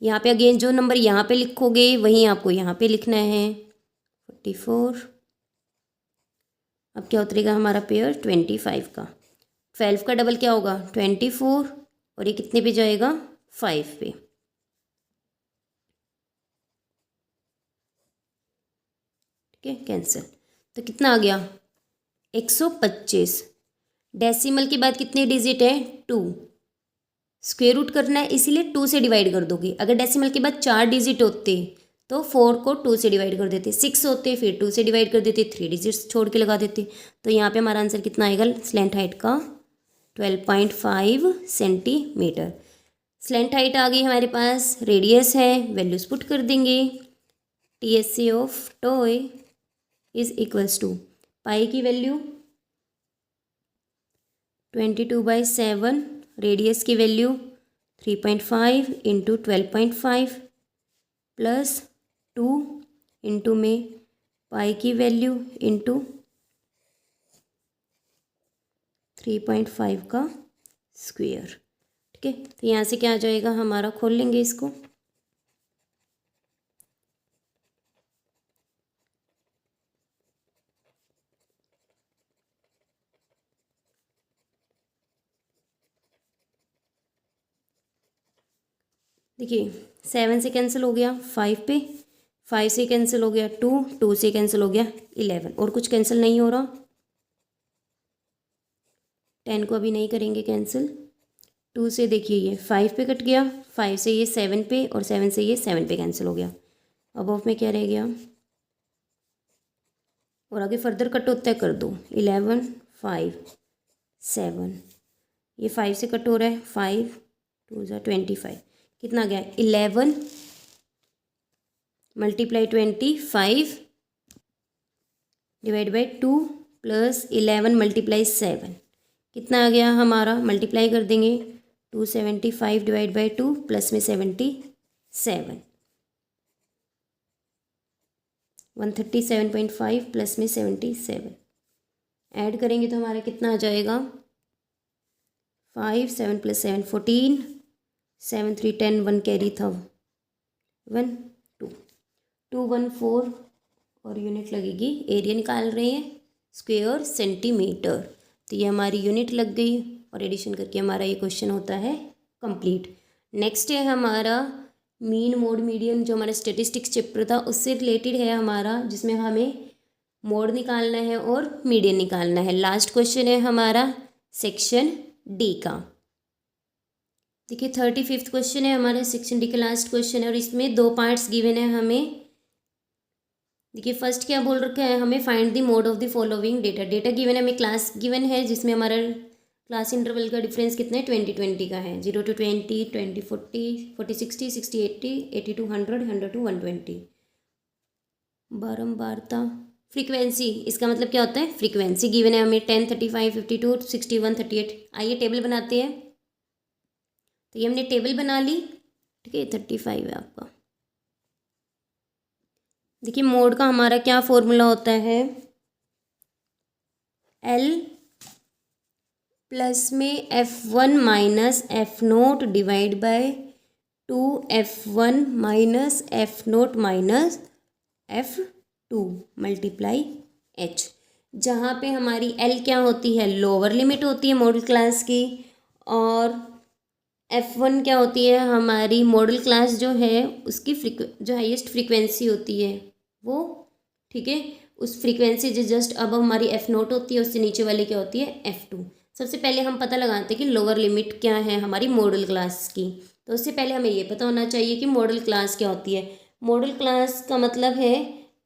यहाँ पे अगेन जो नंबर यहाँ पे लिखोगे वही आपको यहाँ पे लिखना है 44। अब क्या उतरेगा हमारा पेयर 25 का। 12 का डबल क्या होगा 24, और ये कितने पे जाएगा 5 पे। ठीक है, कैंसिल। तो कितना आ गया 125। डेसिमल के बाद कितने डिजिट है 2, स्क्वेयर रूट करना है इसीलिए 2 से डिवाइड कर दोगे। अगर डेसिमल के बाद 4 डिजिट होते तो 4 को 2 से डिवाइड कर देते, 6 होते फिर 2 से डिवाइड कर देते, 3 डिजिट्स छोड़ के लगा देते। तो यहाँ पे हमारा आंसर कितना आएगा स्लेंट हाइट का 12.5 सेंटीमीटर। स्लेंट हाइट आ गई हमारे पास, रेडियस है, वैल्यूज पुट कर देंगे। T S C of toy is equals to pi की वैल्यू 22/7, रेडियस की वैल्यू 3.5 इंटू 12.5 प्लस 2 इंटू में पाई की वैल्यू इंटू 3.5 का स्क्वेयर। ठीक है, तो यहाँ से क्या आ जाएगा हमारा, खोल लेंगे इसको। देखिए, 7 से कैंसिल हो गया 5 पे, 5 से कैंसिल हो गया 2, 2 से कैंसिल हो गया 11, और कुछ कैंसिल नहीं हो रहा। 10 को अभी नहीं करेंगे कैंसिल। 2 से देखिए ये 5 पे कट गया, 5 से ये 7 पे, और 7 से ये 7 पे कैंसिल हो गया। अब ऑफ में क्या रह गया, और आगे फर्दर कट होता है कर दो, 11 5 7, ये 5 से कट हो रहा है, 5 2 ज़ा 25, कितना गया 11 multiply 25 divide by 2 plus 11 multiply 7, कितना आ गया हमारा, मल्टीप्लाई कर देंगे 275 डिवाइड बाई 2 प्लस में 77 137.5 प्लस में 77 ऐड करेंगे तो हमारा कितना आ जाएगा 5 7 प्लस 7 14 7 3 10 1 कैरी था 1 2 2 1 4 और यूनिट लगेगी, एरिया निकाल रहे हैं स्क्वायर सेंटीमीटर, तो ये हमारी यूनिट लग गई और एडिशन करके हमारा ये क्वेश्चन होता है कंप्लीट। नेक्स्ट है हमारा मीन मोड मीडियन, जो हमारा स्टेटिस्टिक्स चैप्टर था उससे रिलेटेड है हमारा, जिसमें हमें मोड निकालना है और मीडियन निकालना है। लास्ट क्वेश्चन है हमारा सेक्शन डी का। देखिए 35वां क्वेश्चन है हमारा सेक्शन डी का लास्ट क्वेश्चन है और इसमें 2 पार्ट्स गिवन है हमें। देखिए फर्स्ट क्या बोल रखा है, हमें find the mode of the following data. Data given है, हमें क्लास गिवन है जिसमें हमारा क्लास इंटरवल का डिफरेंस कितना है 20-20 का है, 0 to 20 20 40 40 60 60 80 80 to 100 100 to 120। बारंबारता फ्रीक्वेंसी, इसका मतलब क्या होता है, फ्रीक्वेंसी गिवन है हमें 10 35 52 61 38। आइए टेबल बनाते हैं, तो ये हमने टेबल बना ली, ठीक है 35 है आपका। देखिए मोड का हमारा क्या फॉर्मूला होता है, L प्लस में F1 minus F0 divide by 2F1 minus F0 minus F2 multiply H, जहाँ पे हमारी L क्या होती है, लोअर लिमिट होती है मॉडल क्लास की, और F1 क्या होती है, हमारी मॉडल क्लास जो है उसकी जो हाईएस्ट फ्रीक्वेंसी होती है वो, ठीक है, उस फ्रीक्वेंसी जो जस्ट अब हमारी F0 होती है, उससे नीचे वाली क्या होती है F2। सबसे पहले हम पता लगाते हैं कि लोअर लिमिट क्या है हमारी मॉडल क्लास की, तो उससे पहले हमें ये पता होना चाहिए कि मॉडल क्लास क्या होती है। मॉडल क्लास का मतलब है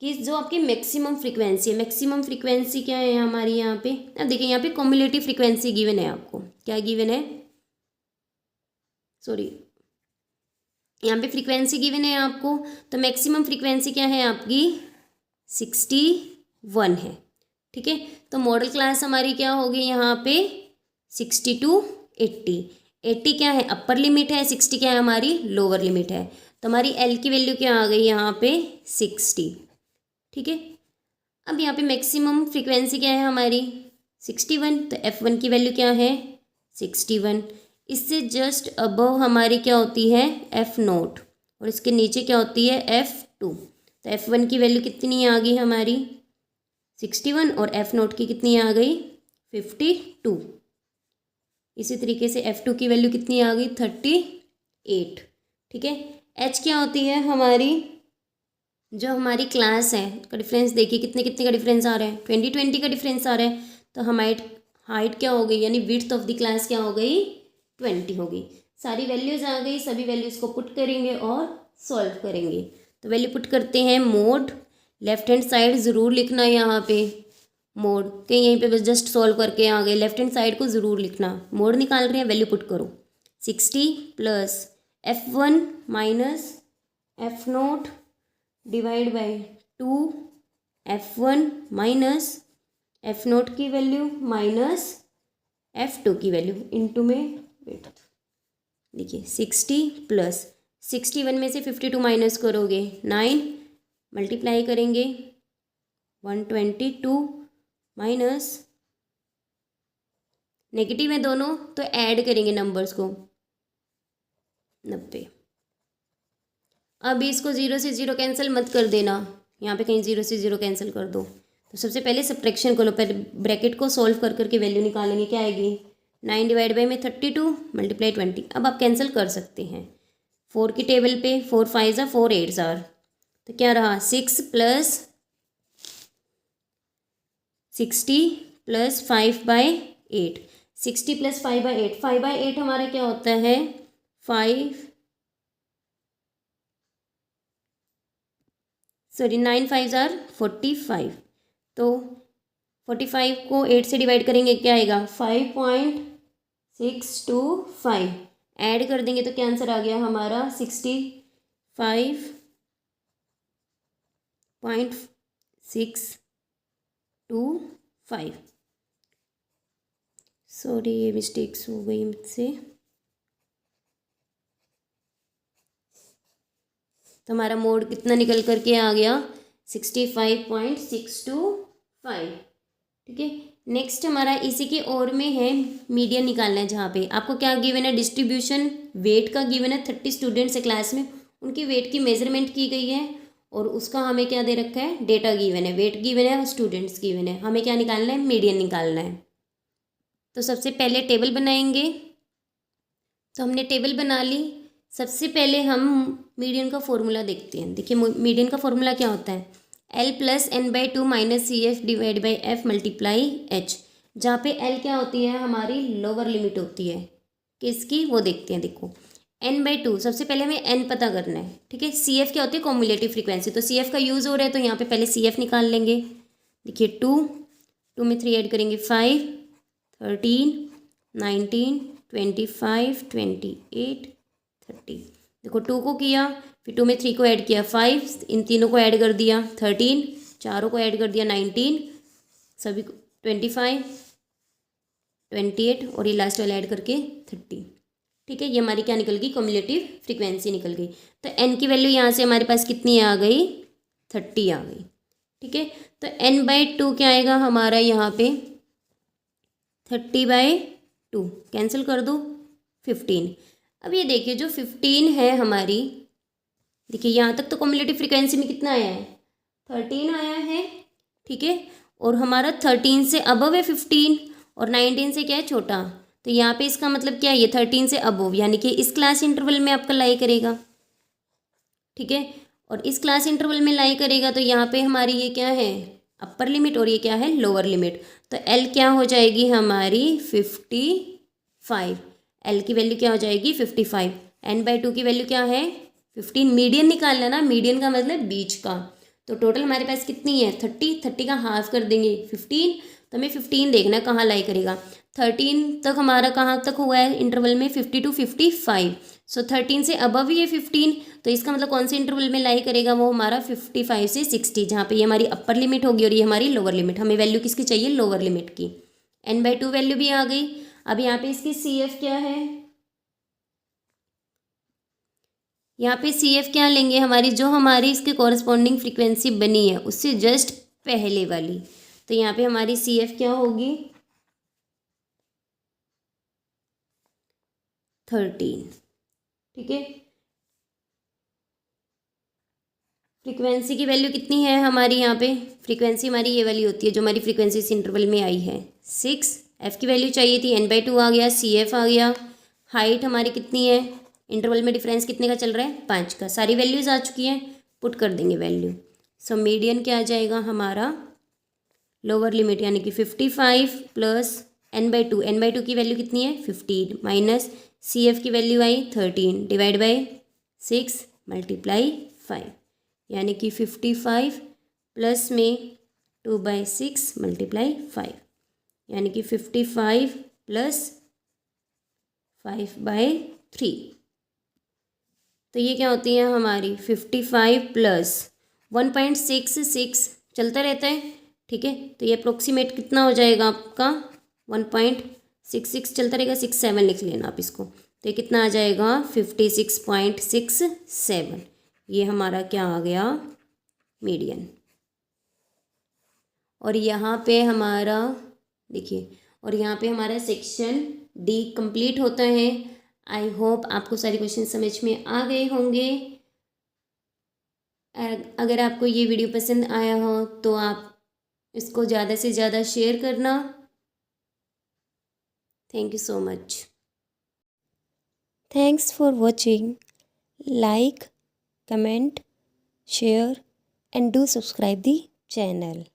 कि जो आपकी मैक्सिमम फ्रीक्वेंसी है, मैक्सिमम फ्रीक्वेंसी क्या है हमारी यहाँ पे, अब देखिए यहाँ पे कम्युलेटिव फ्रीक्वेंसी गिवन है आपको, क्या गिवन है, सॉरी यहाँ पे फ्रीक्वेंसी गिवन है आपको, तो मैक्सिमम फ्रीक्वेंसी क्या है आपकी 61 है, ठीक है। तो मॉडल क्लास हमारी क्या होगी यहाँ पे 60 to 80। 80 क्या है अपर लिमिट है, 60 क्या है हमारी लोअर लिमिट है, तो हमारी L की वैल्यू क्या आ गई यहाँ पे 60, ठीक है। अब यहाँ पे मैक्सिमम फ्रीक्वेंसी क्या है हमारी 61, तो F1 की वैल्यू क्या है 61, इससे जस्ट अबव हमारी क्या होती है F0 और इसके नीचे क्या होती है F2, तो F1 की वैल्यू कितनी आ गई हमारी 61 और F0 की कितनी आ गई 52। इसी तरीके से F2 की वैल्यू कितनी आ गई 38, ठीक है। H क्या होती है हमारी, जो हमारी क्लास है का डिफरेंस देखिए कितने कितने का डिफरेंस आ रहा है 20-20 का डिफरेंस आ रहा है, तो हमारी हाइट क्या हो गई यानी विड्थ ऑफ द क्लास क्या हो गई 20 हो गई। सारी वैल्यूज आ गई, सभी वैल्यूज को पुट करेंगे और सॉल्व करेंगे। तो वैल्यू पुट करते हैं, मोड लेफ्ट हैंड साइड ज़रूर लिखना है यहाँ पे, मोड कहीं यहीं पे बस जस्ट सॉल्व करके आ गए, लेफ्ट हैंड साइड को ज़रूर लिखना। मोड निकाल रहे हैं, वैल्यू पुट करो 60 plus F1 minus F0 divide by 2F1 minus F0 की वैल्यू माइनस F2 की वैल्यू इंटू में वेट, देखिए 60 प्लस 61 में से 52 माइनस करोगे 9, मल्टीप्लाई करेंगे 122 माइनस नेगेटिव है दोनों तो ऐड करेंगे नंबर्स को 90। अब इसको 0 से 0 कैंसिल मत कर देना, यहाँ पे कहीं 0 से 0 कैंसिल कर दो। तो सबसे पहले सब्ट्रैक्शन करो, पहले ब्रैकेट को सॉल्व कर करके वैल्यू निकालेंगे, क्या आएगी 9 डिवाइड बाई में 32 मल्टीप्लाई 20। अब आप कैंसिल कर सकते हैं 4 की टेबल पे 4 5 ज़ा 4 8 ज़ार, तो क्या रहा 6 प्लस 60 प्लस 5/8, 60 प्लस 5/8, 5/8 हमारा क्या होता है 9 5 ज़ार 45, तो 45 को 8 से डिवाइड करेंगे क्या आएगा 5.7 6 to 5 ऐड कर देंगे तो क्या आंसर आ गया हमारा 65.625। सॉरी ये मिस्टेक्स हो गई मुझसे। तो हमारा मोड कितना निकल करके आ गया 65.625। ठीक है, नेक्स्ट हमारा इसी के और में है मीडियन निकालना है, जहाँ पे आपको क्या गिवन है, डिस्ट्रीब्यूशन वेट का गिवन है। 30 स्टूडेंट्स है क्लास में, उनकी वेट की मेजरमेंट की गई है और उसका हमें क्या दे रखा है, डेटा गिवन है, वेट गिवन है और स्टूडेंट्स गिवन है। हमें क्या निकालना है, मीडियन निकालना है। तो सबसे पहले टेबल बनाएंगे। तो हमने टेबल बना ली। सबसे पहले हम मीडियन का फॉर्मूला देखते हैं। देखिए मीडियन का फॉर्मूला क्या होता है, L+n/2 - CF divide by F multiply H, जहाँ पे L क्या होती है, हमारी लोअर लिमिट होती है किसकी, वो देखते हैं। देखो n/2, सबसे पहले हमें n पता करना है। ठीक है, CF क्या होती है, कॉम्युलेटिव फ्रीक्वेंसी। तो CF का यूज़ हो रहा है तो यहाँ पे पहले CF निकाल लेंगे। देखिए 2 में 3 ऐड करेंगे 5, 13, 19, 25, 28, 30। देखो 2 को किया, फिर 2 में 3 को ऐड किया 5, इन तीनों को ऐड कर दिया 13, चारों को ऐड कर दिया 19, सभी को 25, 28 और ये लास्ट वाला ऐड करके 30। ठीक है, ये हमारी क्या निकल गई, कम्युलेटिव फ्रीक्वेंसी निकल गई। तो n की वैल्यू यहाँ से हमारे पास कितनी आ गई, 30 आ गई। ठीक है, तो n/2 क्या आएगा हमारा यहाँ पे, 30/2 कैंसिल कर दो 15। अब ये देखिए जो 15 है हमारी, देखिए यहाँ तक तो कम्युलेटिव फ्रीक्वेंसी में कितना आया है, 13 आया है। ठीक है, और हमारा 13 से अबव है 15 और 19 से क्या है, छोटा। तो यहाँ पे इसका मतलब क्या है, ये 13 से अबव यानी कि इस क्लास इंटरवल में आपका लाई करेगा। ठीक है, और इस क्लास इंटरवल में लाई करेगा तो यहाँ पे हमारी ये क्या है, अपर लिमिट, और ये क्या है, लोअर लिमिट। तो L क्या हो जाएगी हमारी 55। L की वैल्यू क्या हो जाएगी 55। n/2 की वैल्यू क्या है 15। मीडियन निकालना ना, मीडियन का मतलब बीच का। तो टोटल हमारे पास कितनी है 30 का हाफ कर देंगे 15। तो हमें 15 देखना है कहाँ लाई करेगा। 13 तक हमारा कहाँ तक हुआ है इंटरवल में, 50 to 55। सो 13 से अबव ही है 15, तो इसका मतलब कौन से इंटरवल में लाई करेगा, वो हमारा 55 से 60, जहाँ पे ये हमारी अपर लिमिट होगी और ये हमारी लोअर लिमिट। हमें वैल्यू किसकी चाहिए, लोअर लिमिट की। n/2 वैल्यू भी आ गई। अब यहाँ पे इसकी CF क्या है, यहाँ पे CF क्या लेंगे, हमारी जो हमारी इसके कॉरस्पॉन्डिंग फ्रीक्वेंसी बनी है उससे जस्ट पहले वाली। तो यहाँ पे हमारी CF क्या होगी 13। ठीक है, फ्रीक्वेंसी की वैल्यू कितनी है हमारी, यहाँ पे फ्रीक्वेंसी हमारी ये वाली होती है जो हमारी फ्रीक्वेंसी इस इंटरवल में आई है 6। F की वैल्यू चाहिए थी, n/2 आ गया, CF आ गया। हाइट हमारी कितनी है, इंटरवल में डिफरेंस कितने का चल रहा है, 5 का। सारी वैल्यूज़ आ चुकी हैं, पुट कर देंगे वैल्यू। सो मीडियन क्या आ जाएगा हमारा, लोअर लिमिट यानी कि 55 प्लस n/2 की वैल्यू कितनी है 15 माइनस CF की value I 13 divide by 6 multiply 5, यानी कि 55 प्लस में 2/6 मल्टीप्लाई 5, यानी कि 55 प्लस 5/3। तो ये क्या होती है हमारी 55 प्लस 1.66 चलता रहता है। ठीक है, तो ये अप्रोक्सीमेट कितना हो जाएगा आपका 1.66 चलता रहेगा, 67 लिख लेना आप इसको। तो ये कितना आ जाएगा 56.67। ये हमारा क्या आ गया मीडियन। और यहाँ पे हमारा देखिए, और यहाँ पे हमारा सेक्शन D कंप्लीट होता है। आई होप आपको सारे क्वेश्चन समझ में आ गए होंगे। अगर आपको ये वीडियो पसंद आया हो तो आप इसको ज़्यादा से ज़्यादा शेयर करना। Thank you so much. Thanks for watching. Like, comment, share and do subscribe the channel.